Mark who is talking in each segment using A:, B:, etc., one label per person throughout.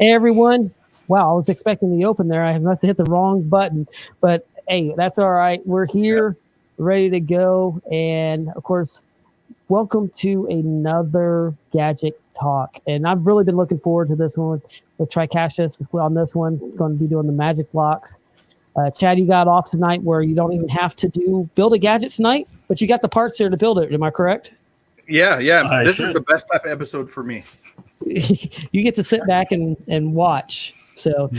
A: Hey, everyone. Wow, I was expecting the open there. I must have hit the wrong button. But, hey, that's all right. We're here, ready to go. And, of course, welcome to another Gadget Talk. And I've really been looking forward to this one with Trycacheus on this one. Going to be doing the Magic Blocks. Chad, you got off tonight where you don't even have to build a gadget tonight, but you got the parts there to build it. Am I correct?
B: Yeah. This is the best type of episode for me.
A: You get to sit back and watch. So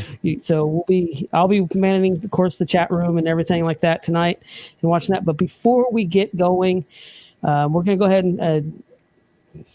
A: I'll be managing, of course, the chat room and everything like that tonight and watching that. But before we get going, we're going to go ahead and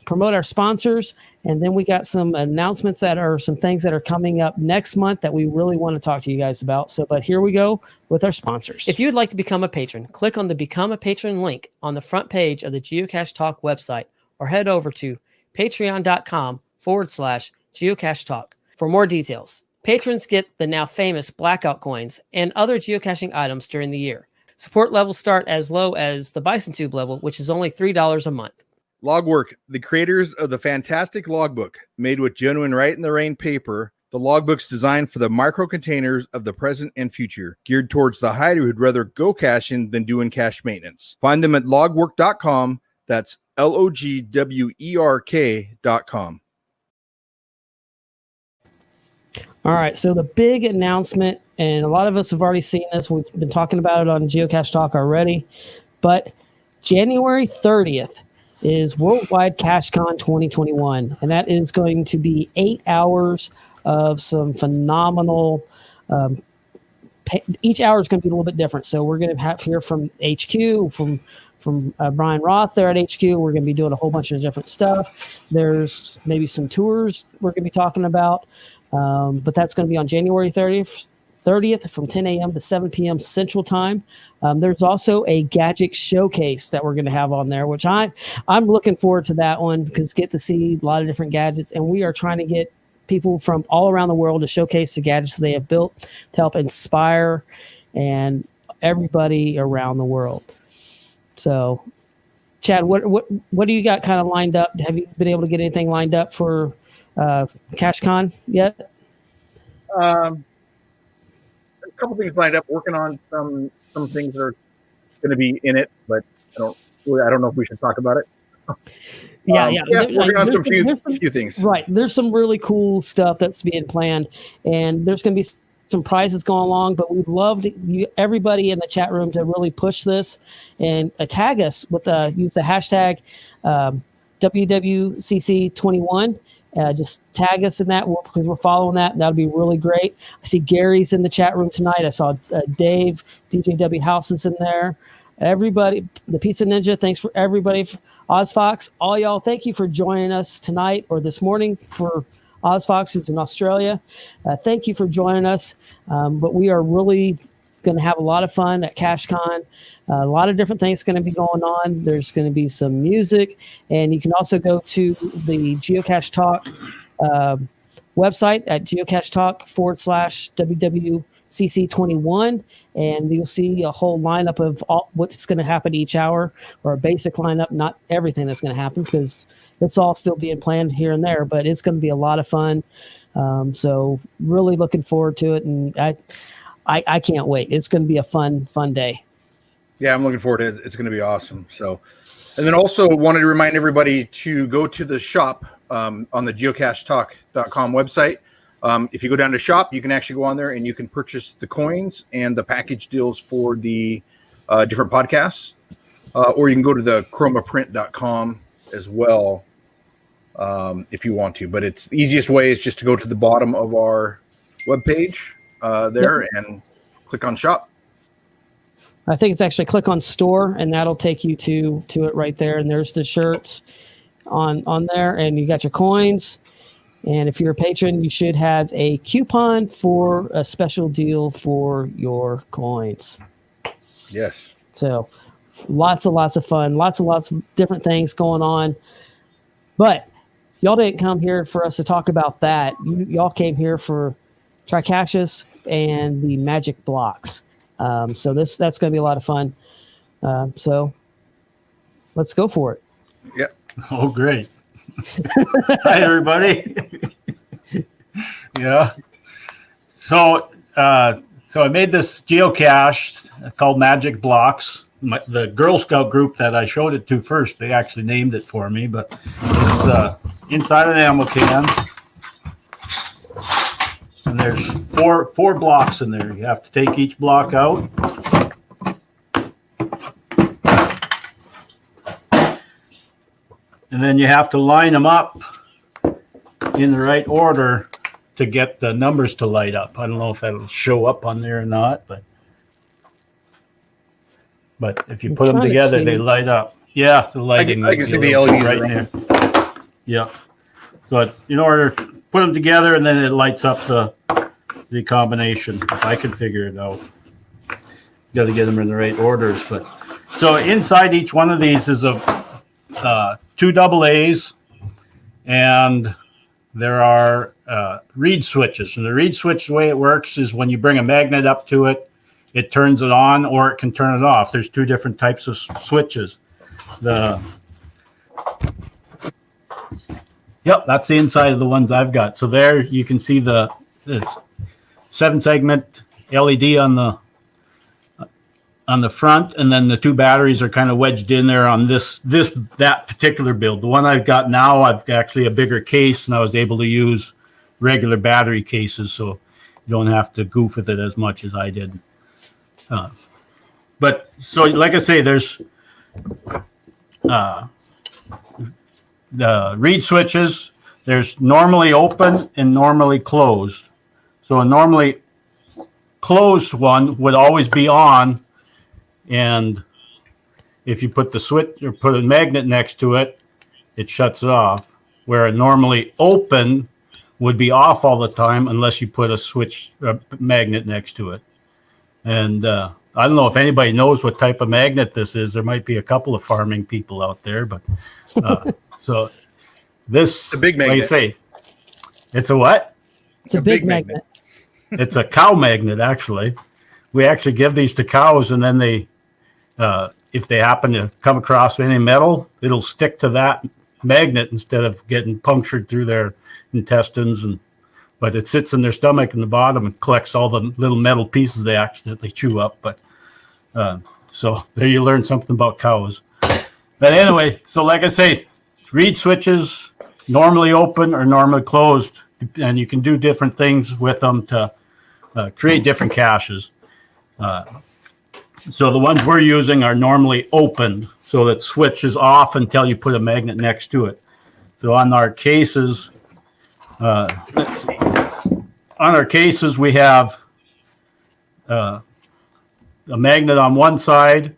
A: promote our sponsors, and then we got some announcements that are some things that are coming up next month that we really want to talk to you guys about. But here we go with our sponsors.
C: If you'd like to become a patron, click on the Become a Patron link on the front page of the Geocache Talk website, or head over to patreon.com/Geocache Talk for more details. Patrons get the now famous blackout coins and other geocaching items during the year. Support levels start as low as the Bison Tube level, which is only $3 a month.
B: Logwork, the creators of the fantastic logbook made with genuine Write in the Rain paper. The logbook's designed for the micro containers of the present and future, geared towards the hider who'd rather go caching than doing cache maintenance. Find them at logwork.com. That's LOGWERK.com.
A: All right, so the big announcement, and a lot of us have already seen this. We've been talking about it on Geocache Talk already, but January 30th is Worldwide Cachecon 2021, and that is going to be 8 hours of some phenomenal. Each hour is going to be a little bit different. So we're going to have here from HQ, from Brian Roth there at HQ. We're going to be doing a whole bunch of different stuff. There's maybe some tours we're going to be talking about, but that's going to be on January 30th from 10 a.m. to 7 p.m. Central Time. There's also a gadget showcase that we're going to have on there, which I'm looking forward to that one because get to see a lot of different gadgets, and we are trying to get people from all around the world to showcase the gadgets they have built to help inspire and everybody around the world. So, Chad, what do you got kind of lined up? Have you been able to get anything lined up for Cachecon yet?
B: A couple things lined up. Working on some things that are going to be in it, but I don't know if we should talk about it.
A: Yeah.
B: Working on some few things.
A: Right. There's some really cool stuff that's being planned, and there's going to be some prizes going along, but we'd love everybody in the chat room to really push this and tag us with use the hashtag WWCC21. Just tag us in that because we're following that. That'll be really great. I see Gary's in the chat room tonight. I saw Dave, DJW House is in there. Everybody, the Pizza Ninja, thanks for everybody. OzFox, all y'all, thank you for joining us tonight or this morning for OzFox, who's in Australia. Thank you for joining us. But we are really going to have a lot of fun at Cachecon. A lot of different things going to be going on. There's going to be some music, and you can also go to the Geocache Talk website at geocachetalk.com/WWCC21, and you'll see a whole lineup of all what's going to happen each hour, or a basic lineup, not everything that's going to happen because it's all still being planned here and there, but it's going to be a lot of fun. So really looking forward to it, and I can't wait. It's going to be a fun day.
B: Yeah, I'm looking forward to it. It's going to be awesome. So, and then also wanted to remind everybody to go to the shop on the geocachetalk.com website. If you go down to shop, you can actually go on there and you can purchase the coins and the package deals for the different podcasts, or you can go to the chromaprint.com as well if you want to. But it's the easiest way is just to go to the bottom of our webpage there and click on shop.
A: I think it's actually click on store, and that'll take you to it right there. And there's the shirts on there, and you got your coins. And if you're a patron, you should have a coupon for a special deal for your coins.
B: Yes.
A: So lots of fun, lots of different things going on. But y'all didn't come here for us to talk about that. Y'all came here for Trycacheus and the Magic Blocks. So that's going to be a lot of fun. So let's go for it.
B: Yeah.
D: Oh, great. Hi, everybody. Yeah. So I made this geocache called Magic Blocks. The Girl Scout group that I showed it to first, they actually named it for me, but it's inside an ammo can. And there's four blocks in there. You have to take each block out. And then you have to line them up in the right order to get the numbers to light up. I don't know if that'll show up on there or not, but if you put them together, they light up. Yeah, the lighting.
B: I can see the LED
D: right there. Yeah. So in order to put them together, and then it lights up the combination. If I can figure it out, got to get them in the right orders. But so inside each one of these is two double A's, and there are reed switches. And the reed switch, the way it works is when you bring a magnet up to it, it turns it on or it can turn it off. There's two different types of switches. Yep, that's the inside of the ones I've got. So there you can see the 7-segment LED on the front, and then the two batteries are kind of wedged in there on that particular build. The one I've got now, I've actually a bigger case, and I was able to use regular battery cases, so you don't have to goof with it as much as I did. But so, like I say, there's the reed switches. There's normally open and normally closed. So a normally closed one would always be on, and if you put the switch or put a magnet next to it, it shuts it off. Where a normally open would be off all the time unless you put a switch magnet next to it. And I don't know if anybody knows what type of magnet this is. There might be a couple of farming people out there, but so this,
B: a big magnet.
D: like you say, it's a what?
A: It's a big magnet.
D: It's a cow magnet, actually. We actually give these to cows, and then they, if they happen to come across any metal, it'll stick to that magnet instead of getting punctured through their intestines. But it sits in their stomach in the bottom and collects all the little metal pieces they accidentally chew up. But so there you learn something about cows. But anyway, so like I say, reed switches, normally open or normally closed, and you can do different things with them to create different caches. So the ones we're using are normally open, so that switch is off until you put a magnet next to it. So on our cases, let's see. On our cases, we have a magnet on one side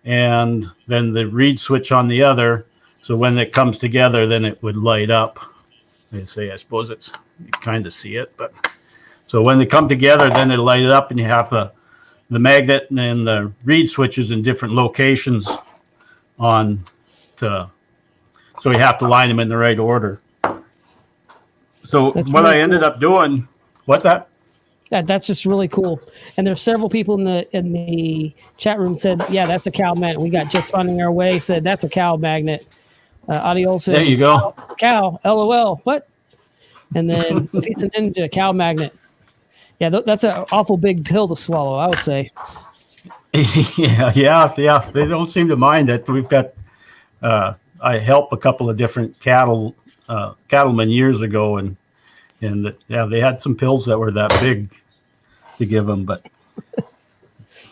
D: and then the reed switch on the other. So when it comes together, then it would light up. I suppose you kind of see it, but so when they come together, then it'll light it up, and you have the magnet and the reed switches in different locations so you have to line them in the right order. So
A: That's
D: what
A: really
D: I ended up doing, what's that?
A: That's just really cool. And there's several people in the chat room said, yeah, that's a cow magnet. We got Just Finding Our Way said that's a cow magnet. Audio said,
D: There you go.
A: Cow, LOL, what? And then Pizza Ninja, cow magnet. Yeah, that's an awful big pill to swallow, I would say.
D: yeah. They don't seem to mind it. We've got, I helped a couple of different cattlemen years ago, and they had some pills that were that big to give them. But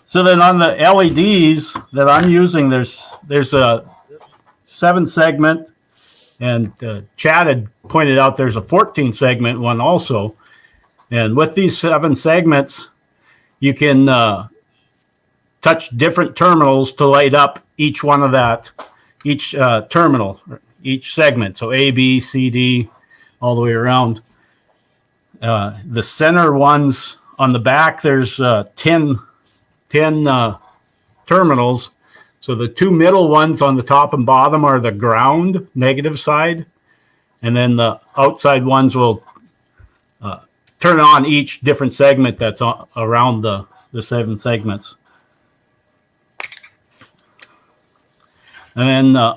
D: so then on the LEDs that I'm using, there's a 7-segment, and Chad had pointed out there's a 14-segment one also. And with these 7 segments, you can touch different terminals to light up each one of each terminal, each segment. So A, B, C, D, all the way around. The center ones on the back, there's 10 terminals. So the 2 middle ones on the top and bottom are the ground, negative side. And then the outside ones will turn on each different segment that's around the 7 segments. And then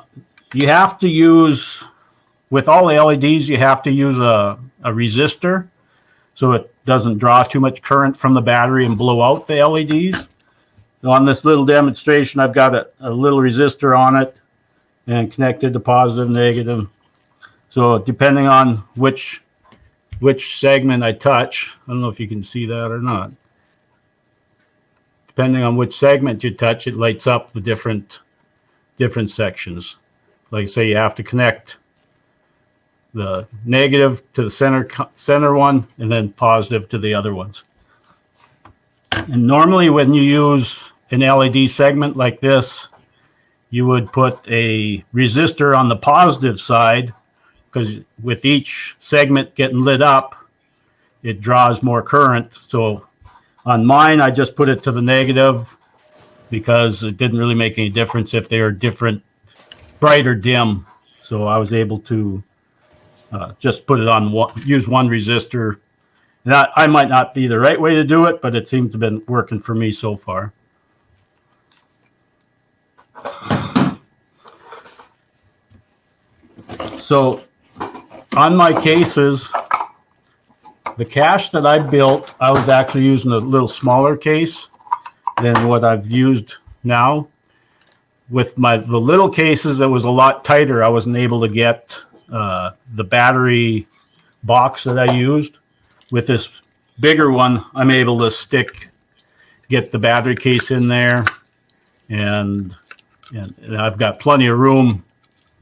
D: you have to use, with all the LEDs, you have to use a resistor. so it doesn't draw too much current from the battery and blow out the LEDs. So on this little demonstration, I've got a little resistor on it and connected to positive, negative. So depending on which segment I touch, I don't know if you can see that or not. Depending on which segment you touch, it lights up the different sections. Like say you have to connect the negative to the center one and then positive to the other ones. And normally when you use an LED segment like this, you would put a resistor on the positive side, because with each segment getting lit up, it draws more current. So on mine, I just put it to the negative because it didn't really make any difference if they were different, bright or dim. So I was able to just put it on use one resistor. And I might not be the right way to do it, but it seems to have been working for me so far. So on my cases, the cache that I built, I was actually using a little smaller case than what I've used now. With the little cases, it was a lot tighter. I wasn't able to get the battery box that I used. With this bigger one, I'm able to get the battery case in there, and I've got plenty of room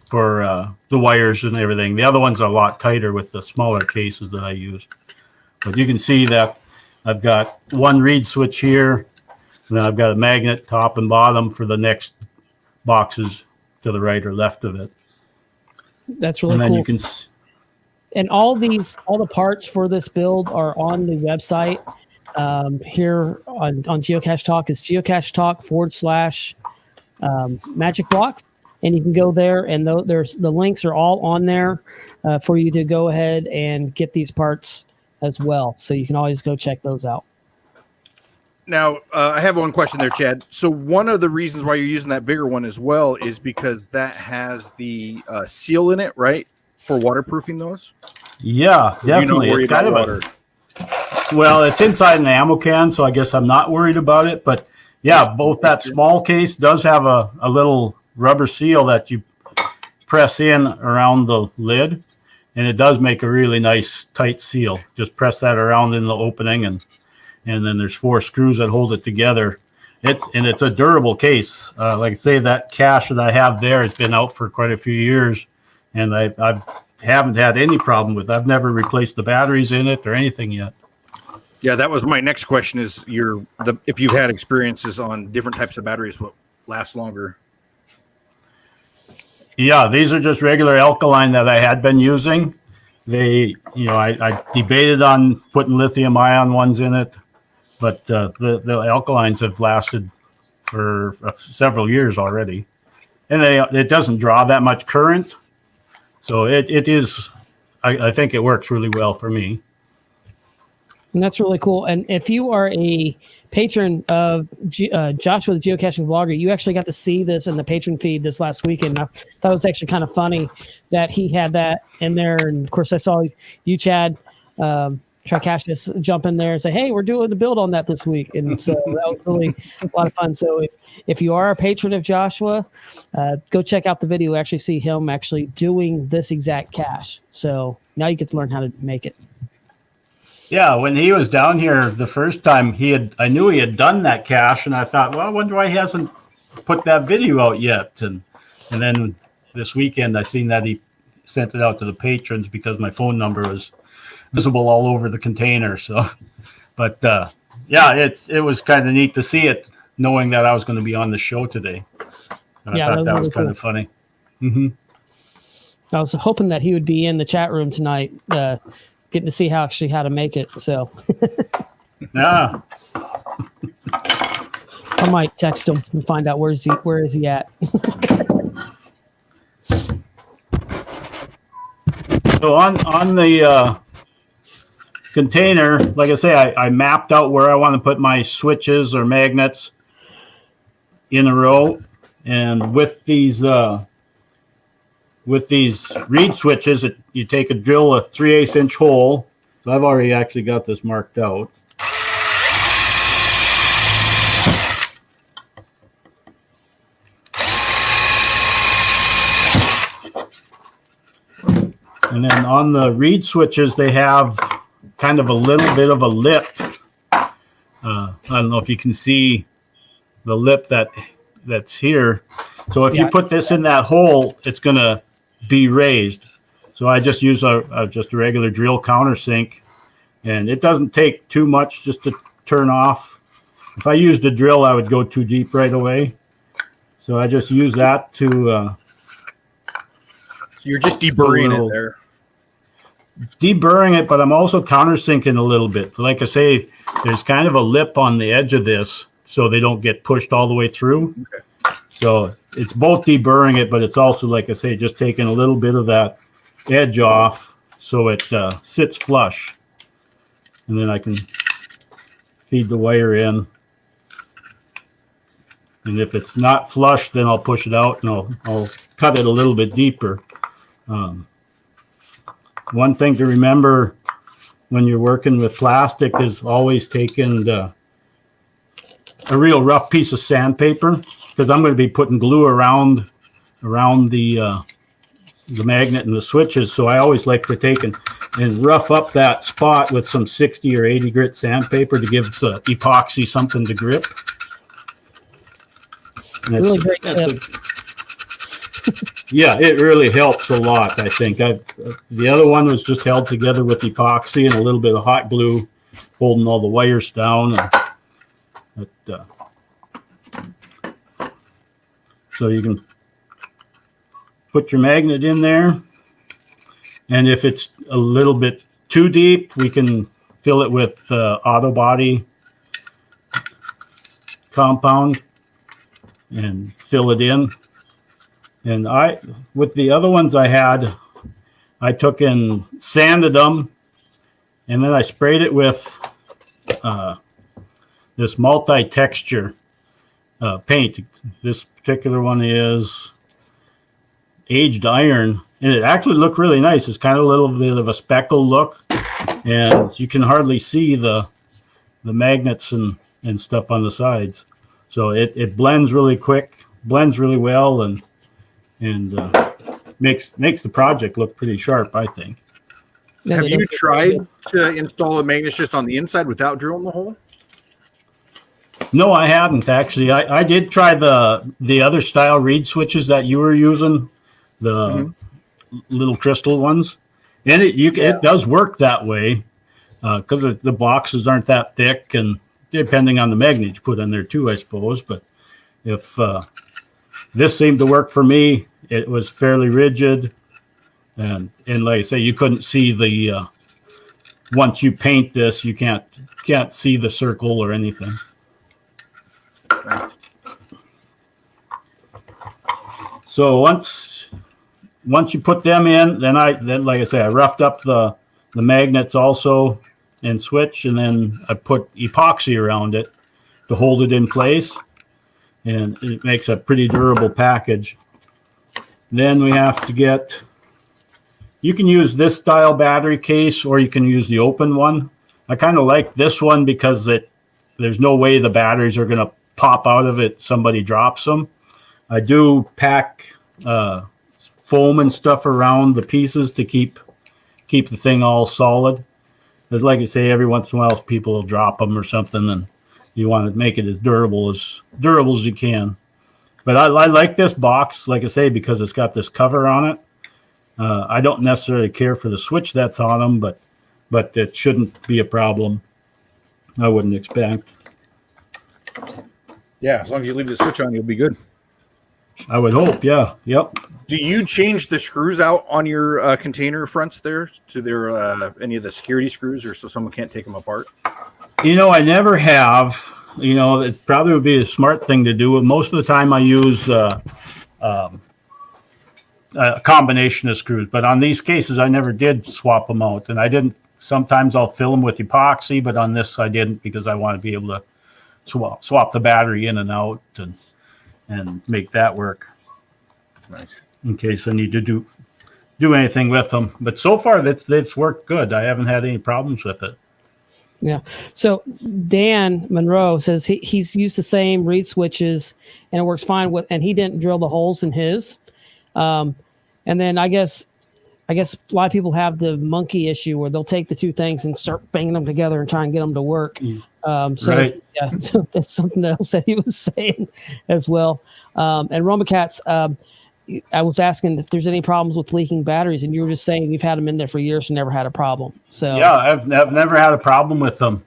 D: for the wires and everything. The other one's a lot tighter with the smaller cases that I used. But you can see that I've got one reed switch here, and then I've got a magnet top and bottom for the next boxes to the right or left of it.
A: That's really
D: and then
A: cool.
D: You can
A: and all the parts for this build are on the website here on Geocache Talk. It's Geocache Talk / Magic Box. And you can go there, and the links are all on there for you to go ahead and get these parts as well. So you can always go check those out.
B: Now, I have one question there, Chad. So one of the reasons why you're using that bigger one as well is because that has the seal in it, right, for waterproofing those?
D: Yeah, definitely. It's kind of water. Well, it's inside an ammo can, so I guess I'm not worried about it. But yeah, both that small case does have a little rubber seal that you press in around the lid, and it does make a really nice tight seal. Just press that around in the opening, and then there's 4 screws that hold it together. It's a durable case. Like I say, that cache that I have there has been out for quite a few years, and I haven't had any problem with it. I've never replaced the batteries in it or anything yet.
B: Yeah, that was my next question. Is if you've had experiences on different types of batteries, what lasts longer? Yeah,
D: these are just regular alkaline that I had been using. I debated on putting lithium ion ones in it, but the alkalines have lasted for several years already, and it doesn't draw that much current, so it is. I think it works really well for me.
A: And that's really cool. And if you are a patron of Joshua the Geocaching Vlogger, you actually got to see this in the patron feed this last weekend. I thought it was actually kind of funny that he had that in there. And of course, I saw you, Chad, Trycacheus, jump in there and say, "Hey, we're doing the build on that this week." And so that was really a lot of fun. So if you are a patron of Joshua, go check out the video. You actually see him actually doing this exact cache. So now you get to learn how to make it.
D: Yeah, when he was down here the first time, I knew he had done that cache, and I thought, well, I wonder why he hasn't put that video out yet. And then this weekend, I seen that he sent it out to the patrons because my phone number was visible all over the container. So, but yeah, it was kind of neat to see it, knowing that I was going to be on the show today. And I thought that was kind of funny. Mm-hmm.
A: I was hoping that he would be in the chat room tonight, getting to see how to make it. So
D: yeah,
A: I might text him and find out where is he at.
D: So on the container, like I say, I mapped out where I want to put my switches or magnets in a row, and with these reed switches, you take drill a 3/8 inch hole So I've already actually got this marked out. And then on the reed switches, they have kind of a little bit of a lip. I don't know if you can see the lip that's here. So if you put this in that hole, it's going to be raised. So I just use just a regular drill countersink, and it doesn't take too much just to turn off. If I used a drill, I would go too deep right away. So I just use that to...
B: So you're just deburring it there.
D: Deburring it, but I'm also countersinking a little bit. Like I say, there's kind of a lip on the edge of this so they don't get pushed all the way through. Okay. So it's both deburring it, but it's also, like I say, just taking a little bit of that edge off so it sits flush. And then I can feed the wire in. And if it's not flush, then I'll push it out and I'll cut it a little bit deeper. One thing to remember when you're working with plastic is always taking a real rough piece of sandpaper, because I'm going to be putting glue around the magnet and the switches. So I always like to take and rough up that spot with some 60 or 80 grit sandpaper to give the epoxy something to grip.
A: Really great tip.
D: Yeah, it really helps a lot, I think. The other one was just held together with epoxy and a little bit of hot glue, holding all the wires down. So you can put your magnet in there. And if it's a little bit too deep, we can fill it with auto body compound and fill it in. And with the other ones I took and sanded them, and then I sprayed it with this multi-texture paint. This particular one is aged iron, and it actually looked really nice. It's kind of a little bit of a speckle look, and you can hardly see the magnets and stuff on the sides. So it blends really quick, blends really well, and makes the project look pretty sharp, I think.
B: Have you tried to install a magnet just on the inside without drilling the hole?
D: No, I haven't actually. I did try the other style reed switches that you were using, the little crystal ones, and it does work that way because the boxes aren't that thick, and depending on the magnet you put in there too, I suppose. But if this seemed to work for me, it was fairly rigid, and like I say, you couldn't see the once you paint this, you can't see the circle or anything.
B: Nice.
D: So once you put them in, then like I say, I roughed up the magnets also and switch, and then I put epoxy around it to hold it in place, and it makes a pretty durable package. Then we have to you can use this style battery case, or you can use the open one. I kind of like this one because there's no way the batteries are going to pop out of it. Somebody drops them. I do pack foam and stuff around the pieces to keep the thing all solid. Because like I say, every once in a while people will drop them or something, and you want to make it as durable as you can. But I like this box, like I say, because it's got this cover on it. I don't necessarily care for the switch that's on them, but it shouldn't be a problem. I wouldn't expect.
B: Yeah, as long as you leave the switch on, you'll be good.
D: I would hope, yeah. Yep.
B: Do you change the screws out on your container fronts there to their any of the security screws, or so someone can't take them apart?
D: I never have. It probably would be a smart thing to do. Most of the time I use a combination of screws, but on these cases I never did swap them out, and I didn't. Sometimes I'll fill them with epoxy, but on this I didn't, because I want to be able to swap the battery in and out and make that work.
B: Nice.
D: In case I need to do anything with them. But so far, that's worked good. I haven't had any problems with it.
A: Yeah. So Dan Monroe says he's used the same reed switches and it works fine with, and he didn't drill the holes in his. And then I guess a lot of people have the monkey issue where they'll take the two things and start banging them together and try and get them to work.
D: Right.
A: Yeah, so that's something else that he was saying as well. And Romacats, I was asking if there's any problems with leaking batteries, and you were just saying you've had them in there for years and never had a problem. So
D: yeah, I've never had a problem with them.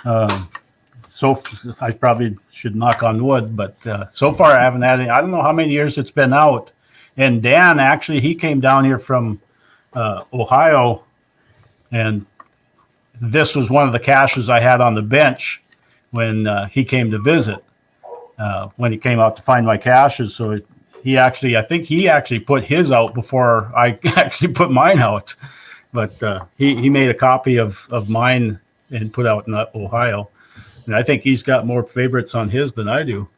D: So I probably should knock on wood, but so far I haven't had any. I don't know how many years it's been out. And Dan, actually, he came down here from Ohio, and this was one of the caches I had on the bench when he came to visit, when he came out to find my caches. So I think he actually put his out before I actually put mine out. But he made a copy of mine and put out in Ohio. And I think he's got more favorites on his than I do.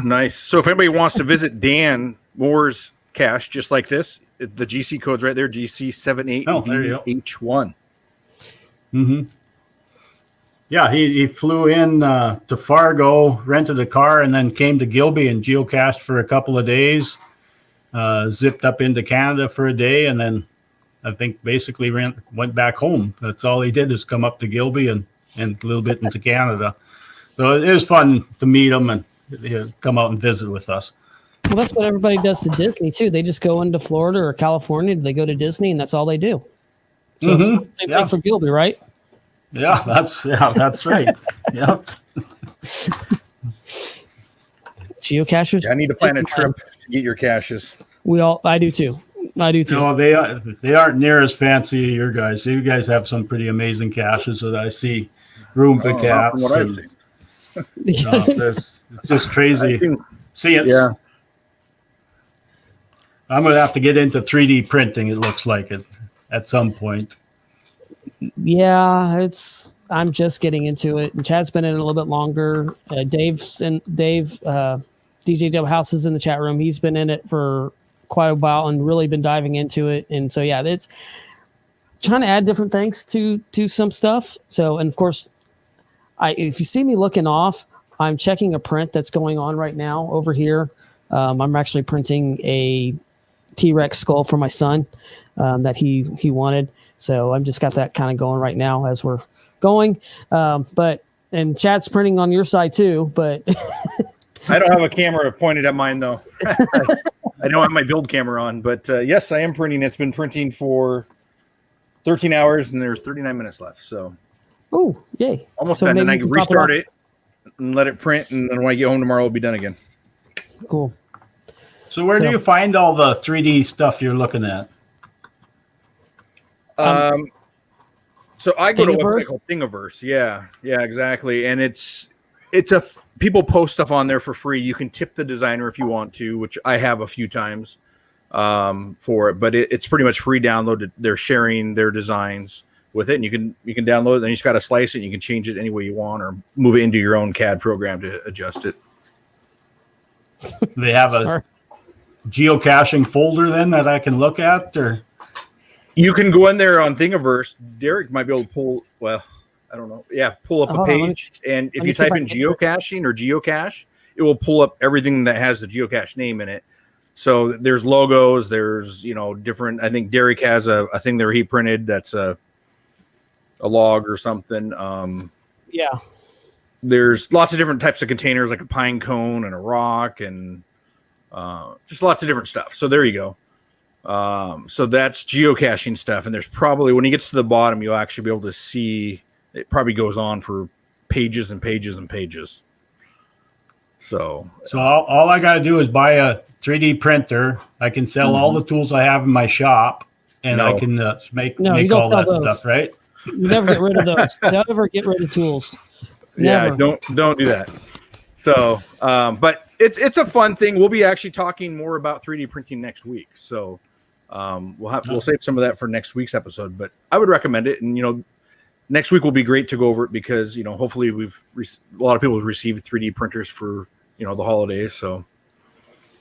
B: Nice. So if anybody wants to visit Dan Moore's cache just like this, the GC code's right there, GC78VH1.
D: Mm-hmm. Yeah, he flew in to Fargo, rented a car, and then came to Gilby and geocached for a couple of days. Zipped up into Canada for a day, and then I think basically went back home. That's all he did is come up to Gilby and a little bit into Canada. So it was fun to meet him and come out and visit with us.
A: Well, that's what everybody does to Disney too. They just go into Florida or California. They go to Disney, and that's all they do. So same thing for Gilby, right?
D: Yeah, that's right. Yeah.
A: Geocachers.
B: I need to plan a trip to get your caches.
A: I do too.
D: No, they aren't near as fancy as your guys. You guys have some pretty amazing caches that I see. Roomba cats.
B: From what I've seen.
D: It's just crazy. See it.
B: Yeah.
D: I'm going to have to get into 3D printing. It looks like it at some point.
A: Yeah, I'm just getting into it, and Chad's been in it a little bit longer. Dave, DJ House is in the chat room. He's been in it for quite a while and really been diving into it. And so, yeah, it's trying to add different things to some stuff. So, and of course, if you see me looking off, I'm checking a print that's going on right now over here. I'm actually printing a T-Rex skull for my son that he wanted. So I've just got that kind of going right now as we're going. And Chad's printing on your side too, but
B: I don't have a camera pointed at mine though. I don't have my build camera on, but yes, I am printing. It's been printing for 13 hours and there's 39 minutes left. So,
A: oh, yay.
B: Almost done. And I can restart it and let it print. And then when I get home tomorrow, it'll be done again.
A: Cool.
D: So where do you find all the 3D stuff you're looking at?
B: So I go to a website called Thingiverse. Yeah, exactly. And people post stuff on there for free. You can tip the designer if you want to, which I have a few times for it. But it's pretty much free download. They're sharing their designs with it, and you can download it. Then you just got to slice it. And you can change it any way you want, or move it into your own CAD program to adjust it.
D: They have a geocaching folder then that I can look at, or
B: you can go in there on Thingiverse. Derek might be able to pull. Well, I don't know. Yeah, pull up a page, and if you type in geocaching or geocache, it will pull up everything that has the geocache name in it. So there's logos. There's different. I think Derek has a thing there he printed that's a log or something.
A: Yeah.
B: There's lots of different types of containers, like a pine cone and a rock, and just lots of different stuff. So there you go. So that's geocaching stuff. And there's probably, when he gets to the bottom, you'll actually be able to see, it probably goes on for pages and pages and pages. So
D: all I got to do is buy a 3D printer. I can sell all the tools I have in my shop, and I can make all that stuff, right?
A: You never get rid of those. Never get rid of tools. Never.
B: Yeah, don't do that. So, but it's a fun thing. We'll be actually talking more about 3D printing next week. So, we'll save some of that for next week's episode. But I would recommend it. And next week will be great to go over it because hopefully a lot of people have received 3D printers for the holidays. So,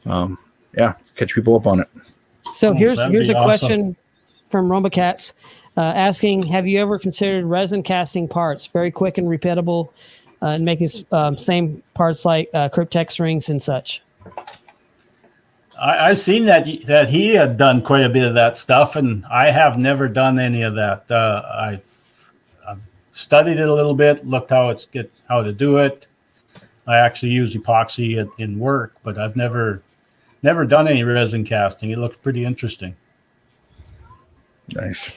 B: catch people up on it.
A: So here's
D: that'd be
A: a
D: awesome.
A: question from Rombacats asking, have you ever considered resin casting parts? Very quick and repeatable, and making same parts like Cryptex rings and such.
D: I've seen that he had done quite a bit of that stuff, and I have never done any of that. I've studied it a little bit, looked how to do it. I actually use epoxy in work, but I've never done any resin casting. It looks pretty interesting.
B: Nice.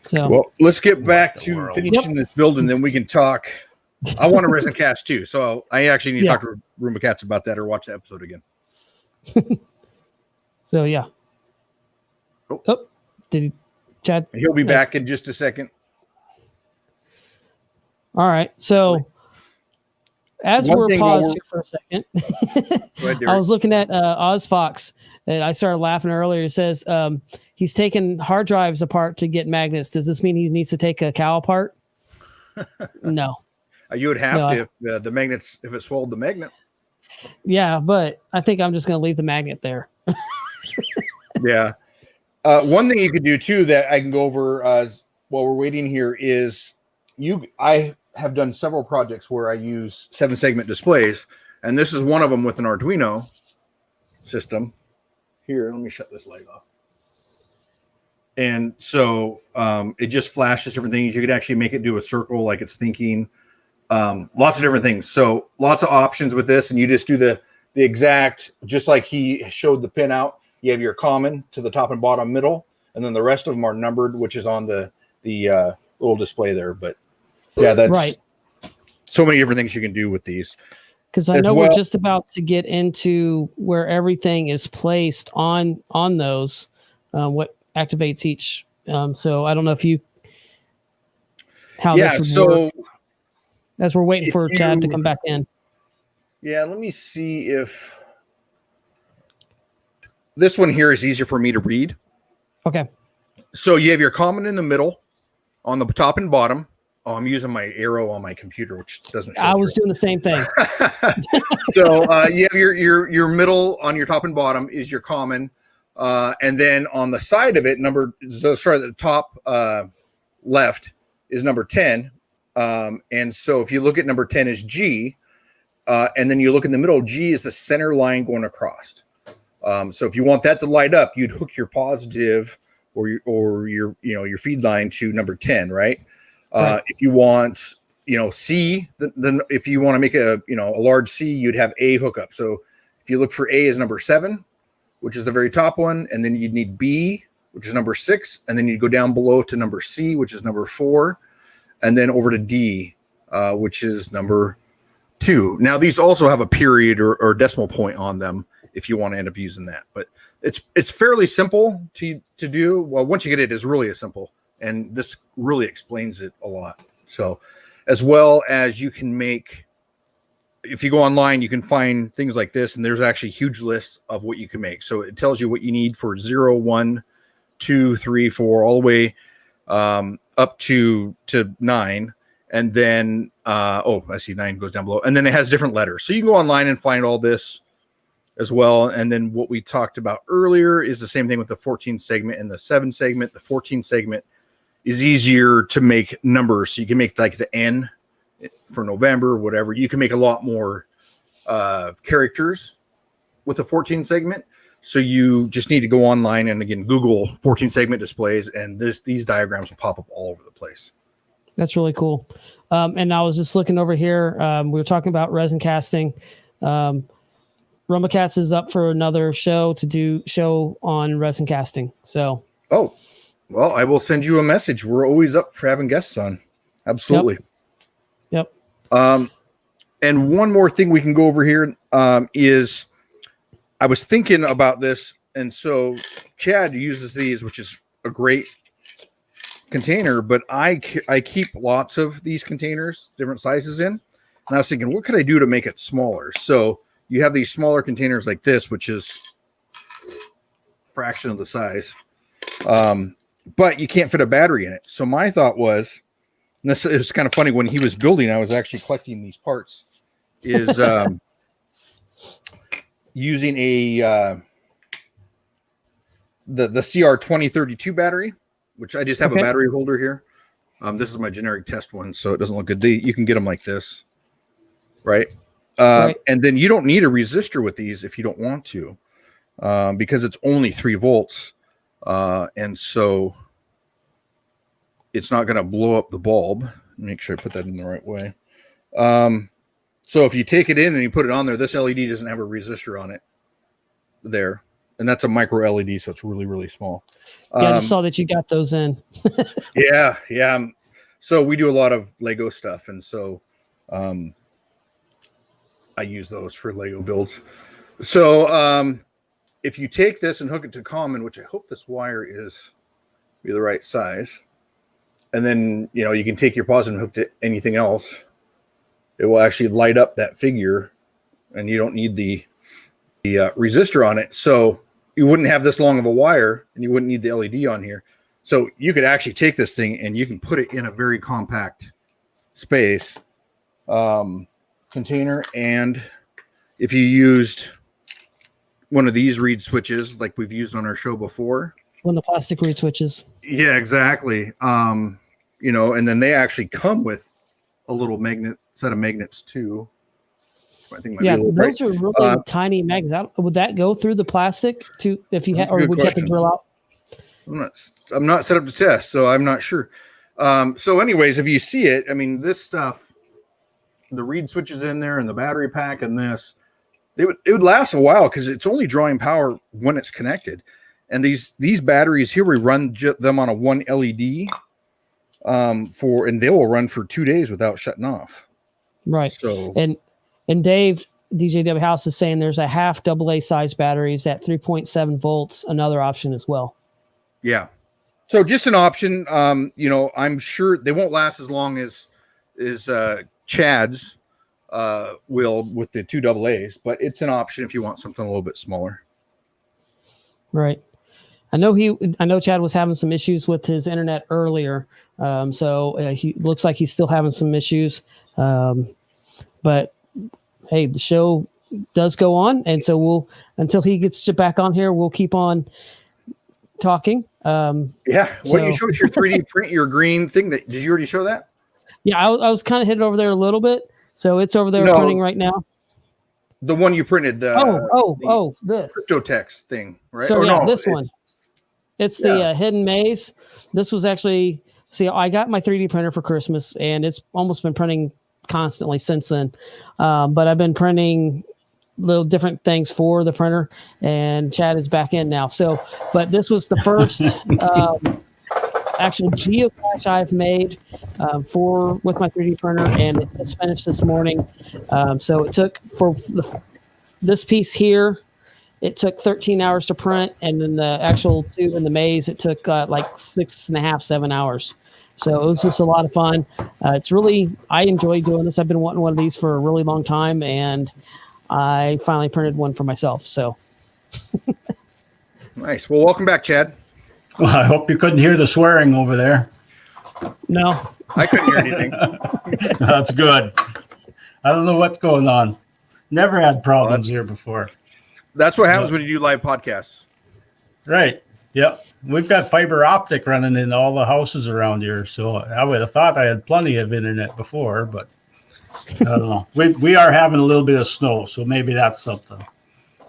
A: So
B: Well, let's get back
D: the
B: to
D: world.
B: finishing this build, and then we can talk. I want a resin cast too, so I actually need to
A: Yeah.
B: talk to Roomba Cats about that or watch the episode again.
A: so yeah.
B: Oh.
A: Did he, Chad?
B: He'll be back in just a second.
A: All right. So as
B: One
A: we're
B: thing
A: paused
B: while
A: here for a second,
B: Go ahead,
A: I
B: Derek.
A: was looking at OzFox, and I started laughing earlier. It says he's taking hard drives apart to get magnets. Does this mean he needs to take a cow apart? No.
B: You would have
A: No,
B: to if the magnets, if it swallowed the magnet.
A: Yeah, but I think I'm just going to leave the magnet there.
B: Yeah. One thing you could do too that I can go over while we're waiting here is I have done several projects where I use 7-segment displays, and this is one of them with an Arduino system. Here, let me shut this light off. And so it just flashes different things. You could actually make it do a circle like it's thinking. Lots of different things. So lots of options with this, and you just do the exact, just like he showed the pin out. You have your common to the top and bottom middle, and then the rest of them are numbered, which is on the little display there. But yeah, that's
A: Right.
B: So many different things you can do with these.
A: Because I
B: As
A: know
B: well-
A: we're just about to get into where everything is placed on those, what activates each. So I don't know if you how
B: Yeah,
A: this would work
B: so
A: as we're waiting
B: if
A: for Chad to
B: you-
A: come back in.
B: yeah, let me see if this one here is easier for me to read.
A: Okay.
B: So you have your common in the middle, on the top and bottom. Oh, I'm using my arrow on my computer, which doesn't show
A: I was
B: through.
A: doing the same thing.
B: So you have your middle on your top and bottom is your common, and then on the side of it, the top left is number 10, and so if you look at number 10 is G, and then you look in the middle, G is the center line going across. So if you want that to light up, you'd hook your positive or your feed line to number 10, right?
A: Right.
B: If you want, C, then if you want to make a large C, you'd have A hookup. So if you look for A is number 7, which is the very top one, and then you'd need B, which is number 6, and then you'd go down below to number C, which is number 4, and then over to D, which is number 2. Now these also have a period or decimal point on them if you want to end up using that, but it's fairly simple to do. Well, once you get it, it's really simple. And this really explains it a lot. So as well as you can make, if you go online, you can find things like this, and there's actually huge lists of what you can make. So it tells you what you need for 0, 1, 2, 3, 4, all the way up to 9. And then, I see 9 goes down below. And then it has different letters. So you can go online and find all this as well. And then what we talked about earlier is the same thing with the 14 segment and the 7 segment. The 14 segment is easier to make numbers. So you can make like the N for November, whatever. You can make a lot more characters with a 14 segment. So you just need to go online and again, Google 14 segment displays, and these diagrams will pop up all over the place.
A: That's really cool. And I was just looking over here. We were talking about resin casting. Rombacats is up for another show on resin casting. So,
B: well, I will send you a message. We're always up for having guests on. Absolutely.
A: Yep.
B: And one more thing we can go over here is I was thinking about this. And so Chad uses these, which is a great container, but I keep lots of these containers, different sizes in. And I was thinking, what could I do to make it smaller? So you have these smaller containers like this, which is a fraction of the size. But you can't fit a battery in it. So my thought was, and this is kind of funny, when he was building, I was actually collecting these parts, is using the CR2032 battery, which I just have
A: Okay.
B: a battery holder here. This is my generic test one, so it doesn't look good. You can get them like this, right?
A: Right.
B: And then you don't need a resistor with these if you don't want to, because it's only 3 volts. And so it's not going to blow up the bulb. Make sure I put that in the right way. So if you take it in and you put it on there, this LED doesn't have a resistor on it there. And that's a micro LED, so it's really, really small.
A: Yeah, I just saw that you got those in.
B: Yeah. So we do a lot of Lego stuff, and so I use those for Lego builds. So if you take this and hook it to common, which I hope this wire is be the right size, and then you can take your positive and hook to anything else, it will actually light up that figure, and you don't need the resistor on it. So you wouldn't have this long of a wire, and you wouldn't need the LED on here. So you could actually take this thing and you can put it in a very compact space container. And if you used one of these reed switches like we've used on our show before,
A: One of the plastic reed switches.
B: yeah, exactly. And then they actually come with a little set of magnets too. I think
A: Yeah, those are really tiny magnets. Would that go through the plastic if you had, or would you have to drill out?
B: I'm not set up to test, so I'm not sure. So anyways, if you see it, I mean, this stuff, the reed switches in there and the battery pack and this, it would last a while because it's only drawing power when it's connected. And these batteries here, we run them on a 1 LED and they will run for 2 days without shutting off.
A: Right.
B: So
A: and Dave, DJW House, is saying there's a half AA size batteries at 3.7 volts, another option as well.
B: yeah. So just an option. I'm sure they won't last as long as Chad's will with the 2 AA's, but it's an option if you want something a little bit smaller.
A: Right. I know Chad was having some issues with his internet earlier. So he looks like he's still having some issues. But hey, the show does go on. And so until he gets back on here, we'll keep on talking.
B: Yeah. What you showed us your 3D print, your green thing. Did you already show that?
A: Yeah, I was kind of headed over there a little bit. So it's over there printing right now.
B: The one you printed. This
A: Cryptotext
B: thing, right?
A: So this one. It's the Hidden Maze. This was actually, I got my 3D printer for Christmas, and it's almost been printing constantly since then. But I've been printing little different things for the printer, and Chad is back in now. So, but this was the first actual geocache I've made with my 3D printer, and it just finished this morning. So it took for this piece here, it took 13 hours to print, and then the actual tube in the maze, it took like 6.5, 7 hours. So it was just a lot of fun. I enjoy doing this. I've been wanting one of these for a really long time, and I finally printed one for myself. So
B: nice. Well, welcome back, Chad.
D: Well, I hope you couldn't hear the swearing over there.
A: No,
B: I couldn't hear anything.
D: That's good. I don't know what's going on. Never had problems here before.
B: That's what happens when you do live podcasts.
D: Right. Yep. We've got fiber optic running in all the houses around here. So I would have thought I had plenty of internet before, but I don't know. We are having a little bit of snow, so maybe that's something.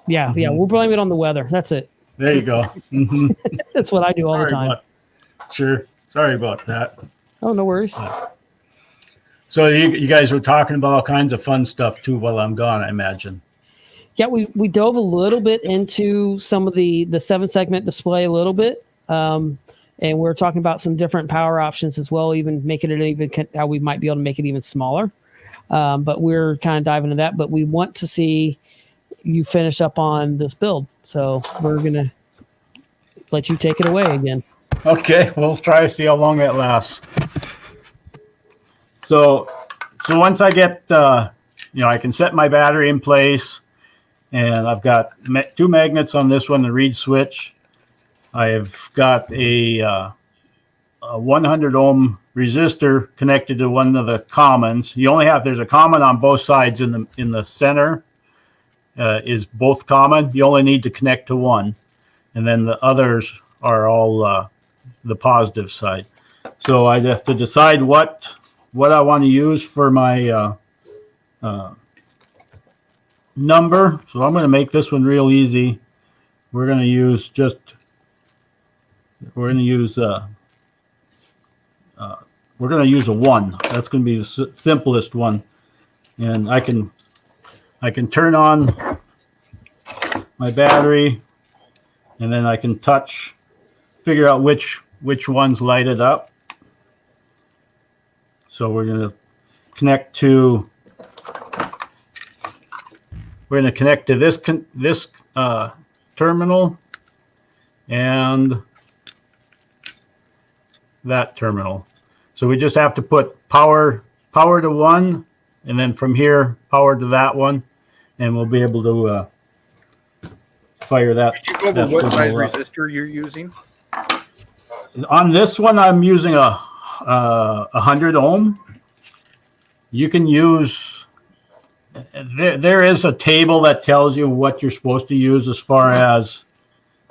A: Yeah. We'll blame it on the weather. That's it.
D: There you go. Mm-hmm.
A: That's what I do all the time.
D: Sure. Sorry about that.
A: Oh, no worries.
D: So you guys were talking about all kinds of fun stuff too while I'm gone, I imagine.
A: Yeah, we dove a little bit into some of the 7-segment display a little bit. And we're talking about some different power options as well, even making it how we might be able to make it even smaller. But we're kind of diving into that. But we want to see you finish up on this build. So we're going to let you take it away again.
D: Okay, we'll try to see how long that lasts. So once I get, I can set my battery in place, and I've got 2 magnets on this one, the reed switch. I've got a 100 ohm resistor connected to one of the commons. There's a common on both sides. In the center is both common. You only need to connect to one. and then the others are all the positive side. So I'd have to decide what I want to use for my number. So I'm going to make this one real easy. We're going to use a 1. That's going to be the simplest one, and I can turn on my battery, and then I can figure out which ones light it up. So we're going to connect to this terminal and that terminal. So we just have to put power to one, and then from here power to that one, and we'll be able to fire that.
B: Did you go over what size resistor you're using?
D: On this one, I'm using a 100 ohm. You can use. There is a table that tells you what you're supposed to use as far as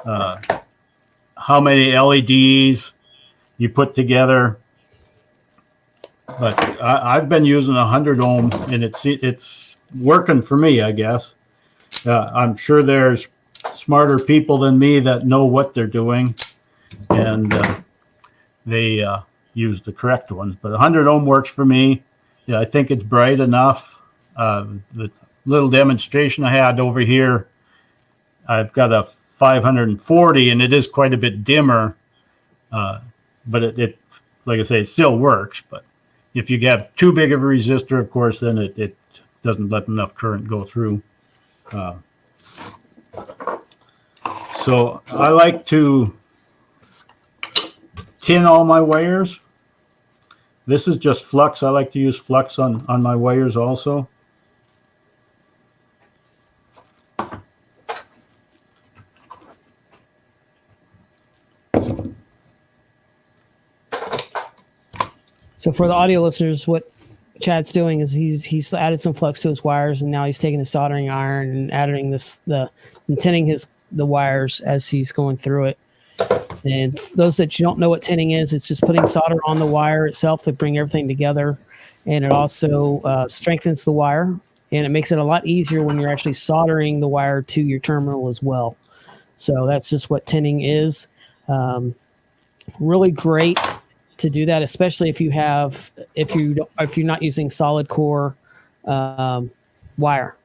D: how many LEDs you put together. But I've been using 100 ohm, and it's working for me, I guess. I'm sure there's smarter people than me that know what they're doing, and they use the correct ones. But 100 ohm works for me. Yeah, I think it's bright enough. The little demonstration I had over here, I've got a 540, and it is quite a bit dimmer. But it, like I say, it still works. But if you have too big of a resistor, of course, then it doesn't let enough current go through. So I like to tin all my wires. This is just flux. I like to use flux on my wires also.
A: So for the audio listeners, what Chad's doing is he's added some flux to his wires, and now he's taking a soldering iron and adding and tinning the wires as he's going through it. And those that you don't know what tinning is, it's just putting solder on the wire itself to bring everything together, and it also strengthens the wire, and it makes it a lot easier when you're actually soldering the wire to your terminal as well. So that's just what tinning is. Really great to do that, especially if you're not using solid core wire.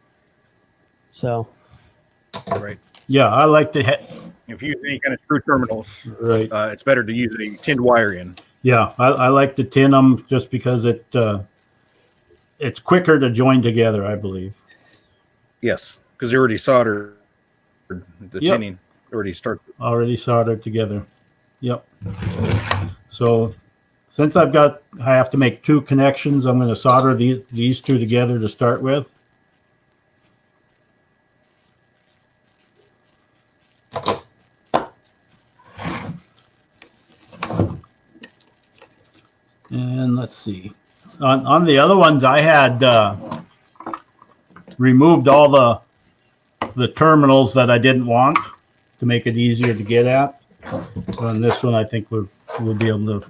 A: So,
B: right.
D: Yeah, I like to.
B: If you use any kind of screw terminals,
D: right,
B: it's better to use a tinned wire in.
D: Yeah, I like to tin them just because it's quicker to join together, I believe.
B: Yes, because they already soldered the tinning. Already
D: soldered together. Yep. So since I have to make 2 connections, I'm going to solder these 2 together to start with. And let's see. On the other ones, I had removed all the terminals that I didn't want to make it easier to get at. On this one, I think we'll be able to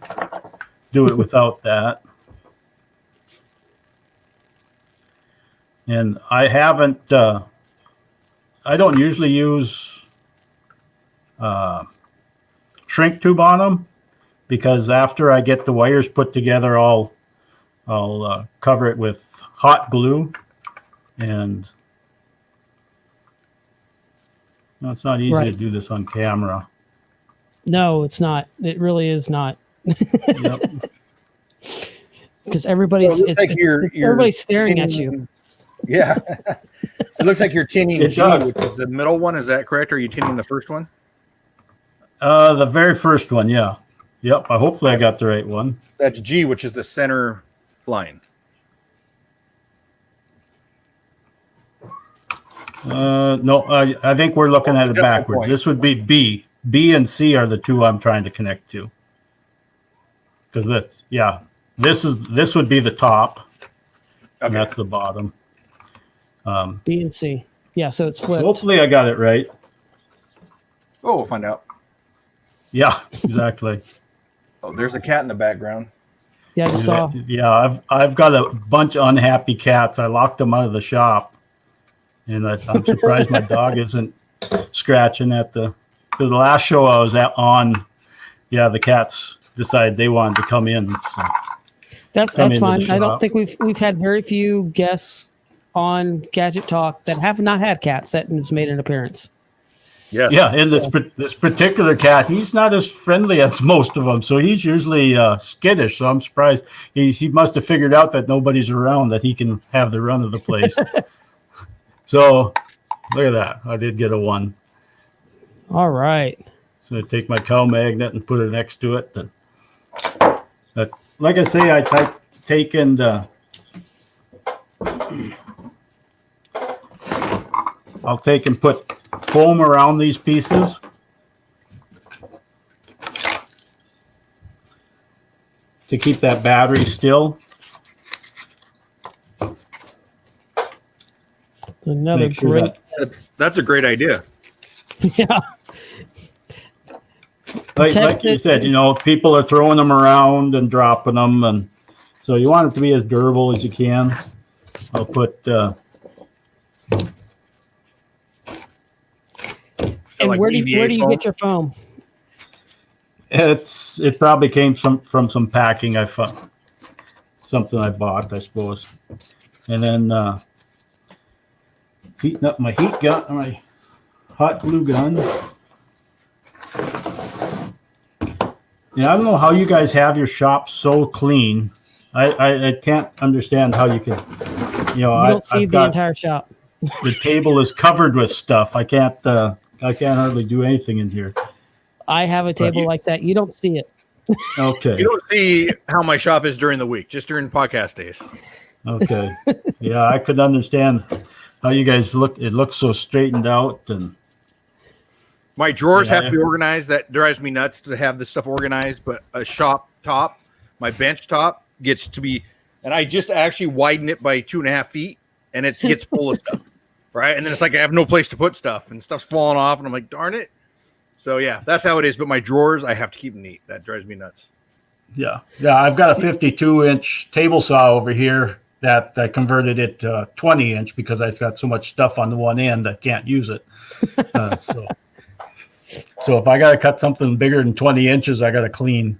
D: do it without that. And I haven't. I don't usually use shrink tube on them, because after I get the wires put together, I'll cover it with hot glue, and it's not easy to do this on camera.
A: No, it's not. It really is not.
D: Yep.
A: Because everybody's everybody's staring at you.
B: Yeah. It looks like you're tinning
D: It
B: G,
D: does.
B: which is the middle one. Is that correct? Or are you tinning the first one?
D: The very first one, yeah. Yep. Hopefully I got the right one.
B: That's G, which is the center line.
D: No, I think we're looking at it backwards.
B: Point.
D: This would be B. B and C are the 2 I'm trying to connect to. Because this would be the top, and that's the bottom.
A: B and C. Yeah, so it's flipped.
D: Hopefully I got it right.
B: Oh, we'll find out.
D: Yeah, exactly.
B: Oh, there's a cat in the background.
A: Yeah, I just saw.
D: Yeah, I've got a bunch of unhappy cats. I locked them out of the shop, and I'm surprised my dog isn't scratching at the last show I was on. Yeah, the cats decided they wanted to come in. So
A: That's
D: into the
A: fine. I don't
D: shop.
A: think we've had very few guests on Gadget Talk that have not had cats that has made an appearance.
B: Yes.
D: Yeah, and this particular cat, he's not as friendly as most of them, so he's usually skittish. So I'm surprised he must have figured out that nobody's around, that he can have the run of the place. So look at that, I did get a 1.
A: All right.
D: So I take my cow magnet and put it next to it. But like I say, I take and I'll take and put foam around these pieces. To keep that battery still.
A: Another
D: Make sure
A: great.
B: That's a great idea.
A: Yeah.
D: Like you said, people are throwing them around and dropping them, and so you want it to be as durable as you can. I'll put.
A: And
B: like
A: where do
B: EVA
A: you
B: foam?
A: get your foam?
D: It probably came from some packing I found, something I bought, I suppose, and then heating up my heat gun, my hot glue gun. Yeah, I don't know how you guys have your shop so clean. I can't understand how you can.
A: You don't see
D: I've
A: the
D: got,
A: entire shop.
D: the table is covered with stuff. I can't hardly do anything in here.
A: I have a table like that. You don't see it.
D: Okay.
B: You don't see how my shop is during the week, just during podcast days.
D: Okay. Yeah, I could understand how you guys look. It looks so straightened out, and
B: My drawers
D: Yeah,
B: have to be organized. That drives me nuts to have this stuff organized. But a shop top, my bench top gets to be, and I just actually widen it by 2.5 feet, and it gets full of stuff, right? And then it's like I have no place to put stuff, and stuff's falling off, and I'm like, darn it. So yeah, that's how it is. But my drawers, I have to keep them neat. That drives me nuts.
D: yeah. I've got a 52-inch table saw over here that I converted it to 20-inch because I've got so much stuff on the one end I can't use it. So if I got to cut something bigger than 20 inches, I got to clean.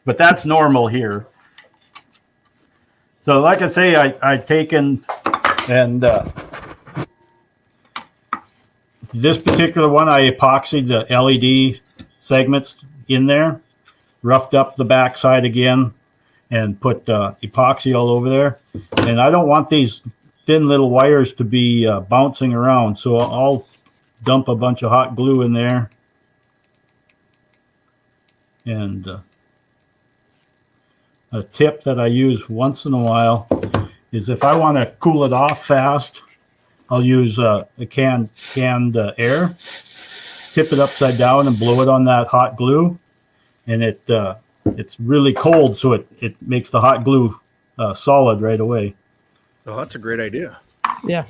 D: But that's normal here. So like I say, I taken and this particular one, I epoxied the LED segments in there, roughed up the backside again, and put epoxy all over there. And I don't want these thin little wires to be bouncing around, so I'll dump a bunch of hot glue in there. And a tip that I use once in a while is if I want to cool it off fast, I'll use a canned air, tip it upside down and blow it on that hot glue. And it's really cold, so it makes the hot glue solid right away.
B: Oh, that's a great idea.
A: Yeah.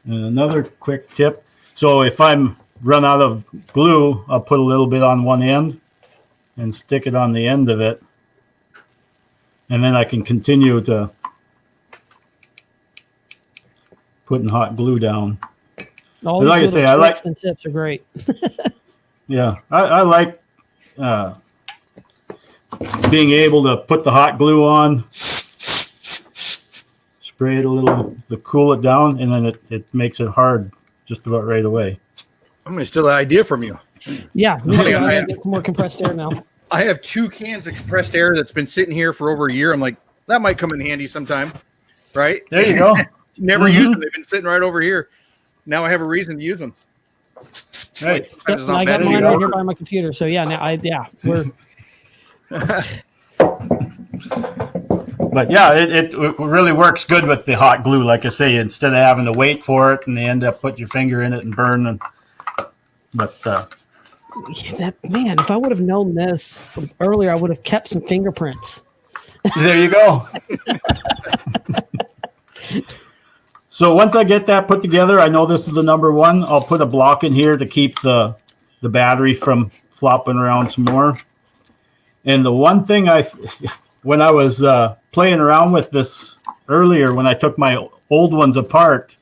D: And another quick tip. So if I'm run out of glue, I'll put a little bit on one end and stick it on the end of it. And then I can continue to putting hot glue down.
A: All
D: But
A: these
D: like I
A: little
D: say, I like-
A: tricks and tips are great.
D: Yeah, I like being able to put the hot glue on, spray it a little to cool it down, and then it makes it hard just about right away.
B: I'm going to steal that idea from you.
A: Yeah. Me
B: Oh,
A: too.
B: yeah,
A: I
B: I-
A: gotta get some more compressed air now.
B: I have 2 cans of compressed air that's been sitting here for over a year. I'm like, that might come in handy sometime, right?
D: There you go.
B: Never used them. They've been sitting right over here. Now I have a reason to use them.
D: Right.
B: Sometimes
A: Yep,
B: it's
A: and
B: not
A: I
B: bad
A: got mine
B: to
A: right
B: use.
A: here by my computer. So yeah, we're
D: But yeah, it really works good with the hot glue. Like I say, instead of having to wait for it and you end up putting your finger in it and burn. But
A: that man. If I would have known this earlier, I would have kept some fingerprints.
D: there you go. So once I get that put together, I know this is the number one. I'll put a block in here to keep the battery from flopping around some more. And the one thing when I was playing around with this earlier, when I took my old ones apart,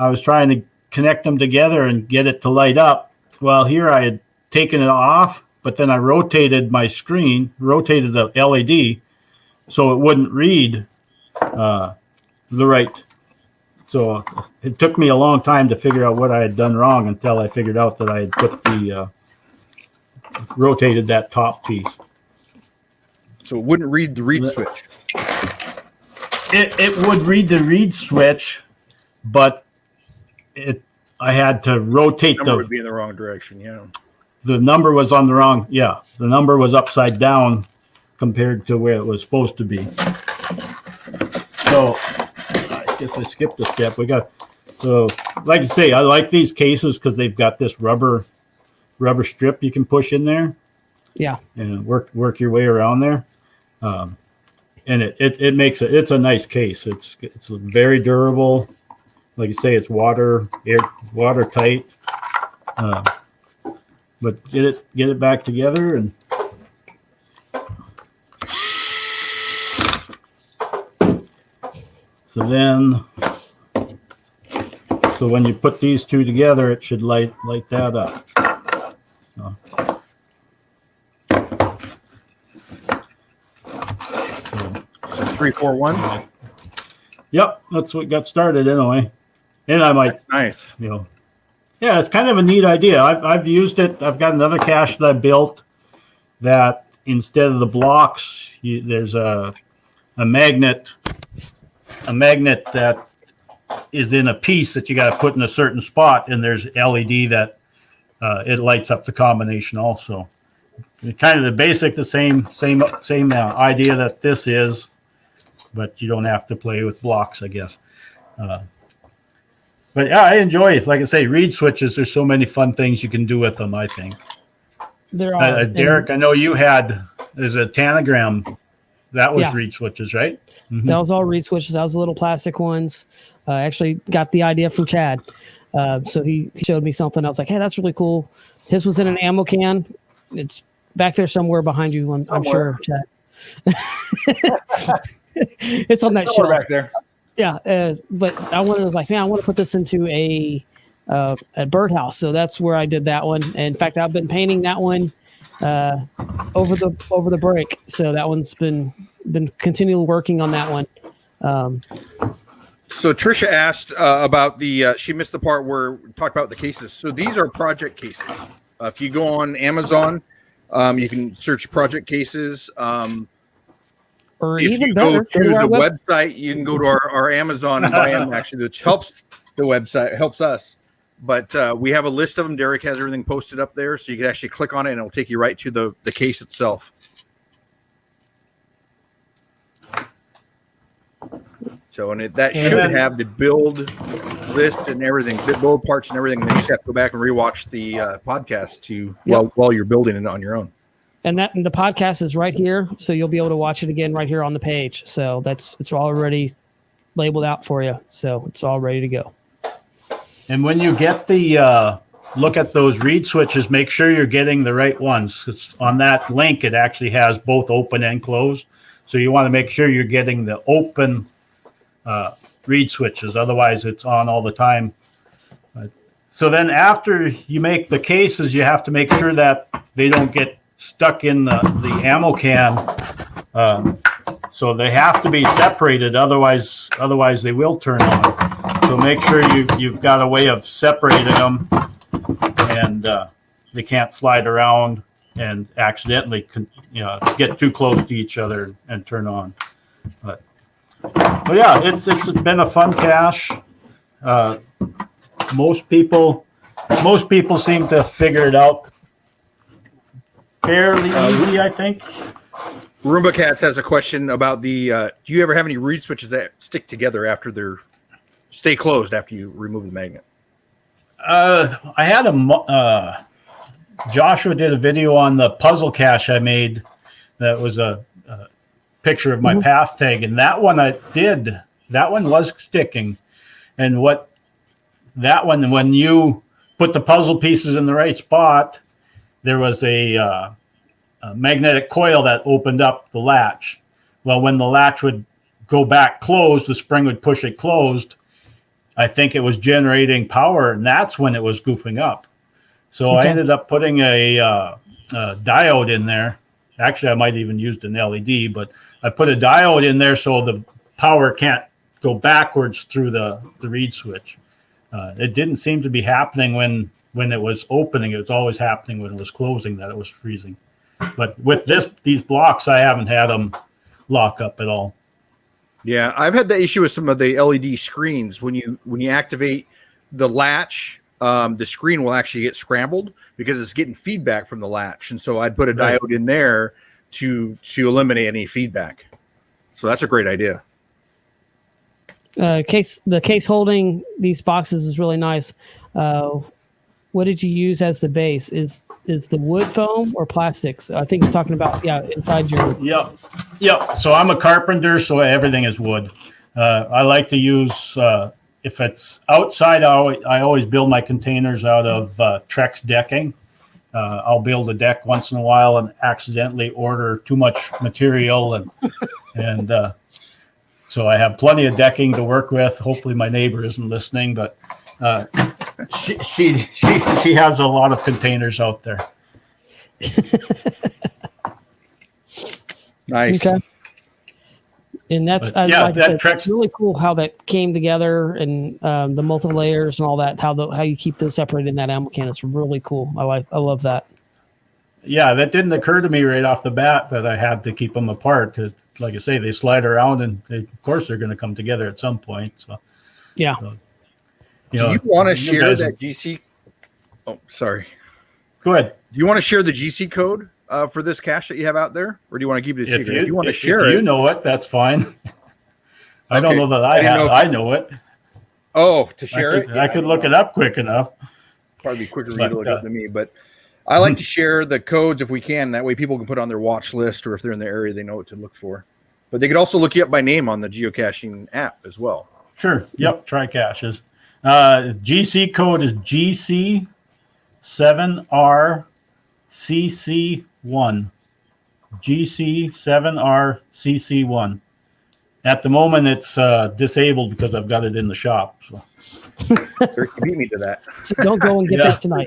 D: I was trying to connect them together and get it to light up. Well, here I had taken it off, but then I rotated my screen, rotated the LED, so it wouldn't read the right. So it took me a long time to figure out what I had done wrong until I figured out that I had put the rotated that top piece.
B: So it wouldn't read the read switch.
D: It would read the read switch, but I had to rotate
B: The number would be in the wrong direction. Yeah.
D: The number was on the wrong. Yeah, the number was upside down compared to where it was supposed to be. So I guess I skipped a step. So like I say, I like these cases because they've got this rubber strip you can push in there.
A: Yeah.
D: And work your way around there. And it makes it's a nice case. It's very durable. Like you say, it's watertight. But get it back together and so when you put these two together, it should light that up.
B: So 3, 4, 1.
D: Yep, that's what got started anyway. And I might,
B: That's nice.
D: Yeah, it's kind of a neat idea. I've used it. I've got another cache that I built that instead of the blocks, there's a magnet that is in a piece that you got to put in a certain spot, and there's LED that it lights up the combination also. Kind of the same idea that this is, but you don't have to play with blocks, I guess. But yeah, I enjoy it. Like I say, reed switches, there's so many fun things you can do with them, I think.
A: There are.
D: Derek, I know you there's a Tanagram. That was reed switches, right? Mm-hmm.
A: That was all reed switches. That was the little plastic ones. I actually got the idea from Chad. So he showed me something. I was like, hey, that's really cool. His was in an ammo can. It's back there somewhere behind you, I'm sure, Chad. It's on that shelf
B: back there.
A: Yeah, but I wanted to put this into a birdhouse. So that's where I did that one. And in fact, I've been painting that one over the break. So that one's been continually working on that one.
B: So Trisha asked about she missed the part where we talked about the cases. So these are project cases. If you go on Amazon, you can search project cases.
A: Or
B: if
A: even
B: you
A: better,
B: go to the website, you can go to our Amazon and buy them, actually, which helps the website, helps us. But we have a list of them. Derek has everything posted up there, so you can actually click on it, and it'll take you right to the case itself. So, and that should have the build list and everything, the build parts and everything. And then you just have to go back and rewatch the podcast while you're building it on your own.
A: And the podcast is right here, so you'll be able to watch it again right here on the page. So it's already labeled out for you, so it's all ready to go.
D: And when you get the look at those reed switches, make sure you're getting the right ones. 'Cause on that link, it actually has both open and closed. So you want to make sure you're getting the open reed switches. Otherwise, it's on all the time. So then after you make the cases, you have to make sure that they don't get stuck in the ammo can. So they have to be separated. Otherwise they will turn on. So make sure you've got a way of separating them, and they can't slide around and accidentally get too close to each other and turn on. But yeah, it's been a fun cache. Most people seem to figure it out fairly easy, I think.
B: Roomba Cats has a question about do you ever have any reed switches that stick together stay closed after you remove the magnet?
D: I had Joshua did a video on the puzzle cache I made that was a picture of my path tag, and that one was sticking. And what that one, when you put the puzzle pieces in the right spot, there was a magnetic coil that opened up the latch. Well, when the latch would go back closed, the spring would push it closed. I think it was generating power, and that's when it was goofing up. So I ended up putting a diode in there. Actually, I might have even used an LED, but I put a diode in there so the power can't go backwards through the reed switch. It didn't seem to be happening when it was opening. It was always happening when it was closing that it was freezing. But with these blocks, I haven't had them lock up at all.
B: Yeah, I've had the issue with some of the LED screens. When you activate the latch, the screen will actually get scrambled because it's getting feedback from the latch. And so I'd put a diode in there to eliminate any feedback. So that's a great idea.
A: The case holding these boxes is really nice. What did you use as the base? Is the wood foam or plastics? I think he's talking about inside your.
D: Yep. So I'm a carpenter, so everything is wood. I like to use if it's outside. I always build my containers out of Trex decking. I'll build a deck once in a while and accidentally order too much material and so I have plenty of decking to work with. Hopefully my neighbor isn't listening, but she has a lot of containers out there.
B: Nice.
A: Okay. And that's it's really cool how that came together and the multi layers and all that. How you keep those separated in that ammo can. It's really cool. I love that.
D: Yeah, that didn't occur to me right off the bat that I had to keep them apart. Because, like I say, they slide around, and of course they're going to come together at some point. So,
A: yeah.
B: Do you want to share that GC? Oh, sorry.
D: Go ahead.
B: Do you want to share the GC code for this cache that you have out there, or do you want to keep it a secret? If you want to share it,
D: you know it. That's fine. I don't know that I know it.
B: Oh, to share it,
D: I could look it up quick enough.
B: Probably be quicker for you to look up than me, but I like to share the codes if we can. That way, people can put on their watch list, or if they're in the area, they know what to look for. But they could also look you up by name on the geocaching app as well.
D: Sure. Yep. Trycacheus. GC code is GC7RCC1. GC7RCC1. At the moment, it's disabled because I've got it in the shop. So.
B: You beat me to that.
A: So don't go and get that tonight.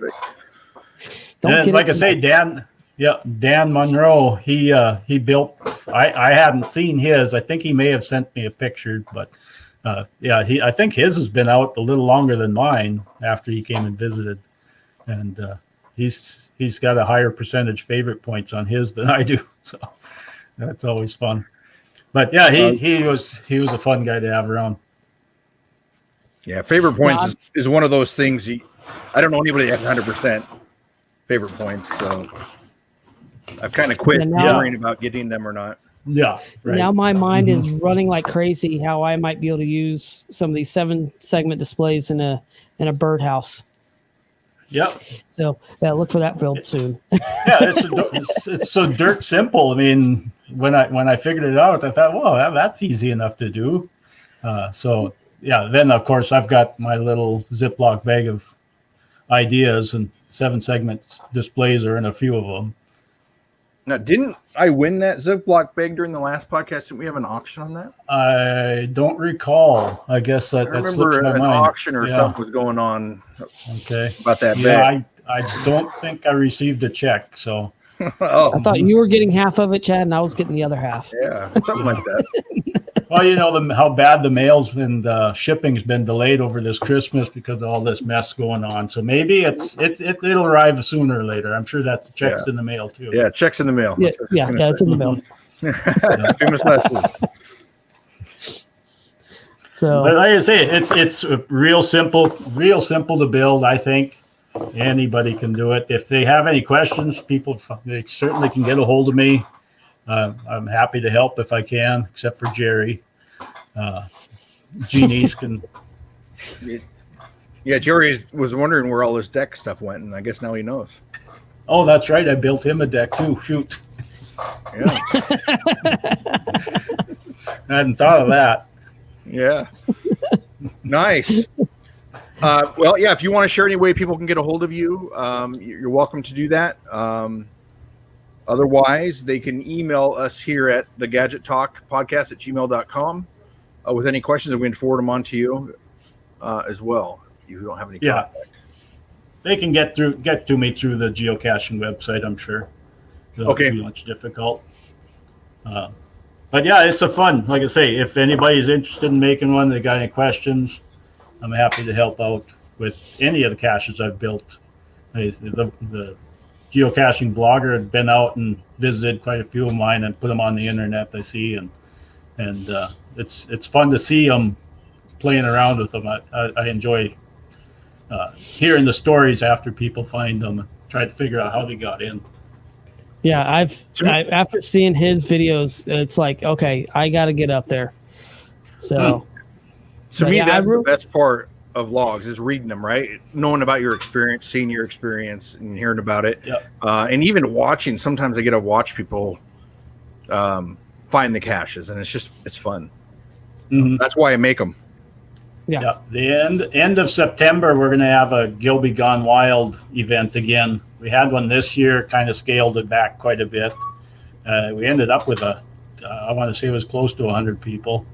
D: Like I say, Dan Monroe, he built. I hadn't seen his. I think he may have sent me a picture, but I think his has been out a little longer than mine after he came and visited, and he's got a higher percentage favorite points on his than I do, so that's always fun. But yeah, he was a fun guy to have around.
B: Yeah, favorite points is one of those things. I don't know anybody that has 100% favorite points, so I've kind of quit worrying about getting them or not.
D: Yeah. Right.
A: Now my mind is running like crazy how I might be able to use some of these 7-segment displays in a birdhouse.
D: Yep.
A: So look for that build soon.
D: Yeah, it's so dirt simple. I mean, when I figured it out, I thought, well, that's easy enough to do. So yeah, then of course I've got my little Ziploc bag of ideas, and 7-segment displays are in a few of them.
B: Now, didn't I win that Ziploc bag during the last podcast? Didn't we have an auction on that?
D: I don't recall. I guess that
B: I remember
D: my
B: an
D: mind.
B: auction or something was going on.
D: Okay.
B: About that bag.
D: I don't think I received a check. So.
B: Oh.
A: I thought you were getting half of it, Chad, and I was getting the other half.
B: Yeah, something like that.
D: Well, you know how bad the mail's and shipping's been delayed over this Christmas because of all this mess going on. So maybe it'll arrive sooner or later. I'm sure that's checks in the mail too.
B: Yeah, checks in the mail.
A: Yeah, it's in the mail.
B: Famous last week.
A: So,
D: but like I say, it's real simple to build. I think anybody can do it. If they have any questions, they certainly can get a hold of me. I'm happy to help if I can, except for Jerry. Genies can.
B: Yeah, Jerry was wondering where all this deck stuff went, and I guess now he knows.
D: Oh, that's right. I built him a deck too. Shoot.
B: Yeah.
D: I hadn't thought of that.
B: Yeah. Nice. Well, yeah, if you want to share any way people can get a hold of you, you're welcome to do that. Otherwise, they can email us here at the Gadget Talk Podcast at gmail.com with any questions, and we can forward them on to you as well. If you don't have any contact.
D: They can get to me through the geocaching website, I'm sure.
B: Okay.
D: Too much difficult. But yeah, it's a fun. Like I say, if anybody's interested in making one, they got any questions, I'm happy to help out with any of the caches I've built. The geocaching blogger had been out and visited quite a few of mine and put them on the internet. I see, and it's fun to see them playing around with them. I enjoy hearing the stories after people find them and try to figure out how they got in.
A: Yeah, after seeing his videos, it's like, okay, I got to get up there. So,
B: to me, that's the best part of vlogs is reading them, right? Knowing about your experience, seeing your experience, and hearing about it.
D: Yep.
B: And even watching. Sometimes I get to watch people find the caches, and it's fun.
D: Mm-hmm.
B: That's why I make them.
A: Yeah.
D: The end of September, we're going to have a Gilby Gone Wild event again. We had one this year, kind of scaled it back quite a bit. We ended up with I want to say it was close to 100 people,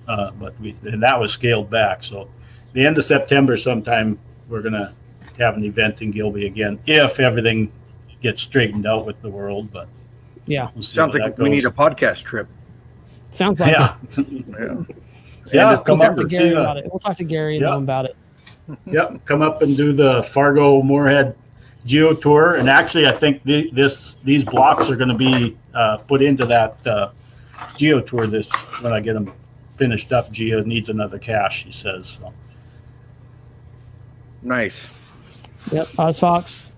D: but that was scaled back. So the end of September sometime, we're going to have an event in Gilby again, if everything gets straightened out with the world. But
A: yeah,
D: we'll
B: sounds like we need a podcast trip.
A: Sounds like
D: Yeah,
A: we'll talk to Gary about it. We'll talk to Gary and him about it.
D: Yep, come up and do the Fargo Moorhead Geo Tour. And actually, I think these blocks are going to be put into that Geo Tour when I get them finished up. Geo needs another cache, he says. So.
B: Nice.
A: Yep, OzFox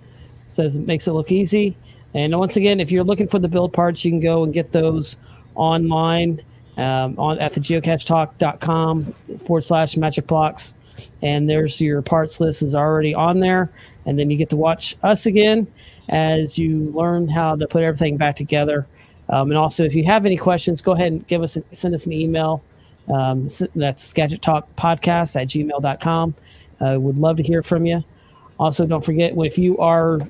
A: says it makes it look easy. And once again, if you're looking for the build parts, you can go and get those online at the geocachetalk.com/Magic Box. And there's your parts list is already on there. And then you get to watch us again as you learn how to put everything back together. And also, if you have any questions, go ahead and send us an email. That's gadgettalkpodcast@gmail.com. Would love to hear from you. Also, don't forget, if you are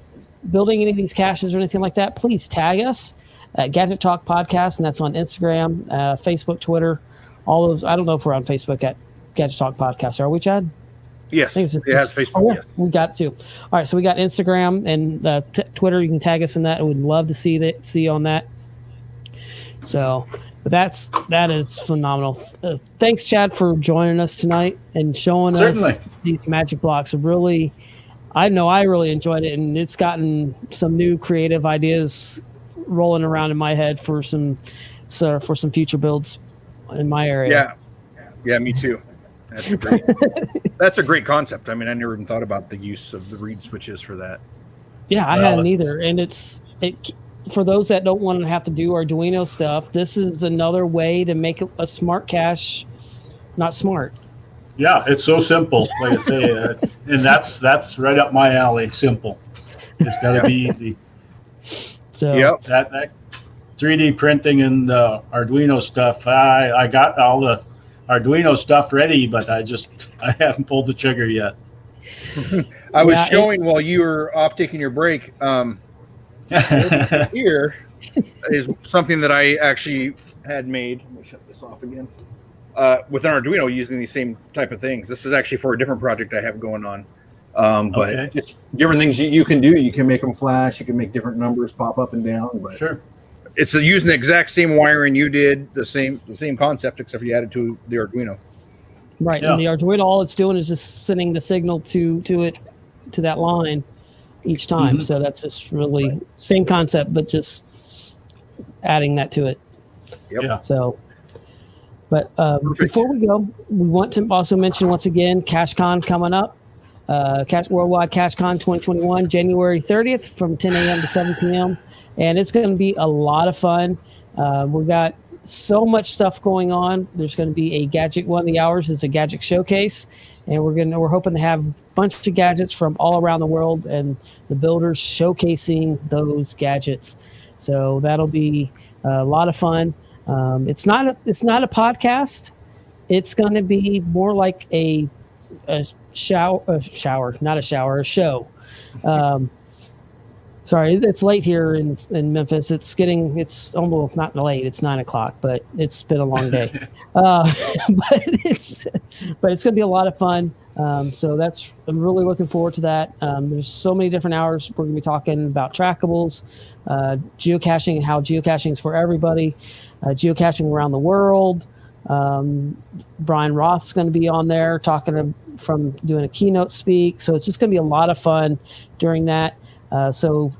A: building any of these caches or anything like that, please tag us at Gadget Talk Podcast, and that's on Instagram, Facebook, Twitter, all those. I don't know if we're on Facebook at Gadget Talk Podcast. Are we, Chad?
B: Yes, it has Facebook.
A: Oh, yeah,
B: yes.
A: we got to. All right, so we got Instagram and Twitter. You can tag us in that. I would love to see you on that. So, but that is phenomenal. Thanks, Chad, for joining us tonight and showing us these magic blocks. Really, I know I really enjoyed it, and it's gotten some new creative ideas rolling around in my head for some future builds in my area.
B: Yeah, me too. That's a great concept. I mean, I never even thought about the use of the reed switches for that.
A: Yeah, I hadn't either. And it for those that don't want to have to do Arduino stuff, this is another way to make a smart cache not smart.
D: Yeah, it's so simple. Like I say, and that's right up my alley. Simple. It's got to be easy.
A: So
D: that 3D printing and Arduino stuff. I got all the Arduino stuff ready, but I haven't pulled the trigger yet.
B: I was showing while you were off taking your break. Here is something that I actually had made. Let me shut this off again. With an Arduino, using these same type of things. This is actually for a different project I have going on. But just different things you can do. You can make them flash. You can make different numbers pop up and down. But
D: sure.
B: It's using the exact same wiring you did, the same concept, except for you added to the Arduino.
A: Right, and the Arduino, all it's doing is just sending the signal to that line each time. Mm-hmm. So that's just really same concept, but just adding that to it.
B: Yep.
D: Yeah.
A: So, but before we go, we want to also mention once again Cachecon coming up. Worldwide Cachecon 2021, January 30th from 10 a.m. to 7 p.m. And it's going to be a lot of fun. We've got so much stuff going on. There's going to be a gadget. One of the hours is a gadget showcase, and we're hoping to have a bunch of gadgets from all around the world, and the builders showcasing those gadgets. So that'll be a lot of fun. It's not a podcast. It's going to be more like a shower, not a shower, a show. Sorry, it's late here in Memphis. It's almost not late. It's 9:00, but it's been a long day. But it's going to be a lot of fun. So I'm really looking forward to that. There's so many different hours. We're going to be talking about trackables, geocaching, and how geocaching is for everybody, geocaching around the world. Brian Roth's going to be on there from doing a keynote speak. So it's just going to be a lot of fun during that. So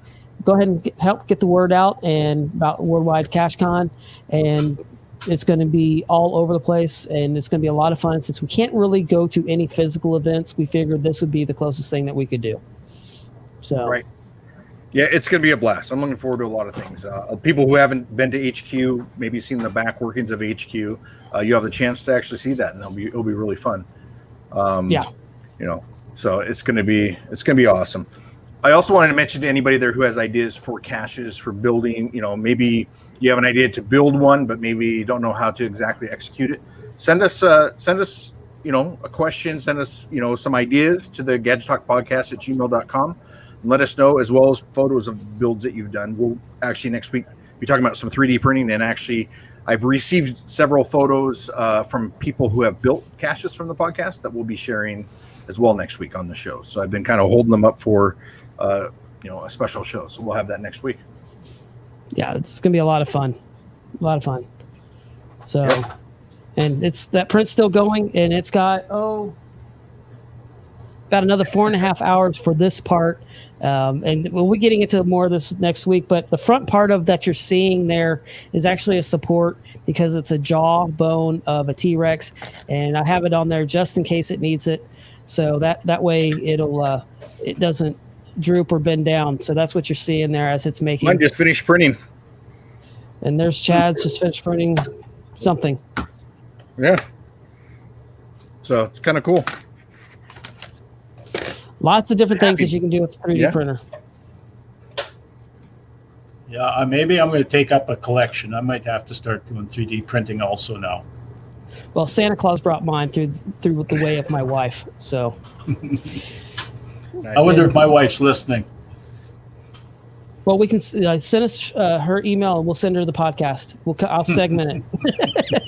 A: go ahead and help get the word out and about Worldwide Cachecon, and it's going to be all over the place, and it's going to be a lot of fun. Since we can't really go to any physical events, we figured this would be the closest thing that we could do. So
B: right. Yeah, it's going to be a blast. I'm looking forward to a lot of things. People who haven't been to HQ, maybe seen the back workings of HQ, you have the chance to actually see that, and it'll be really fun. So it's going to be awesome. I also wanted to mention to anybody there who has ideas for caches for building, maybe you have an idea to build one, but maybe you don't know how to exactly execute it. Send us a question, send us, some ideas to the gadgettalkpodcast@gmail.com, and let us know, as well as photos of builds that you've done. We'll actually next week be talking about some 3D printing, and actually I've received several photos from people who have built caches from the podcast that we'll be sharing as well next week on the show. So I've been kind of holding them up for a special show. So we'll have that next week.
A: Yeah, it's going to be a lot of fun. So, yeah. And that print's still going, and it's got, about another 4.5 hours for this part. And we'll be getting into more of this next week, but the front part of that you're seeing there is actually a support because it's a jaw bone of a T-Rex, and I have it on there just in case it needs it. So that way it doesn't droop or bend down. So that's what you're seeing there as it's making.
B: Mine just finished printing.
A: And there's Chad's just finished printing something.
B: Yeah. So it's kind of cool.
A: Lots of different things that you can do with the 3D printer.
D: Yeah, maybe I'm going to take up a collection. I might have to start doing 3D printing also now.
A: Well, Santa Claus brought mine through the way of my wife. So
D: nice. I wonder if my wife's listening.
A: Well, we can send us her email, and we'll send her the podcast. I'll segment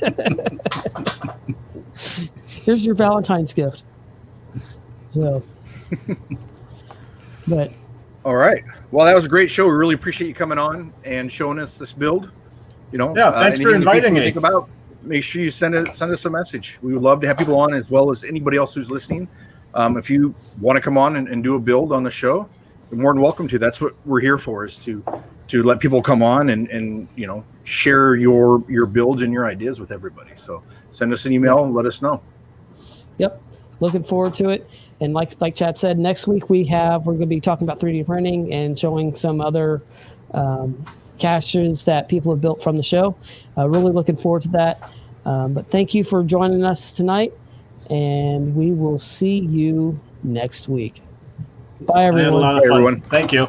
A: it. Here's your Valentine's gift. So, but
B: all right. Well, that was a great show. We really appreciate you coming on and showing us this build.
D: Thanks for inviting me.
B: Think about. Make sure you send us a message. We would love to have people on, as well as anybody else who's listening. If you want to come on and do a build on the show, you're more than welcome to. That's what we're here for, is to let people come on and share your builds and your ideas with everybody. So send us an email and let us know.
A: Yep. Looking forward to it. And like Chad said, next week we're going to be talking about 3D printing and showing some other caches that people have built from the show. Really looking forward to that. But thank you for joining us tonight, and we will see you next week. Bye, everyone.
D: Thank you.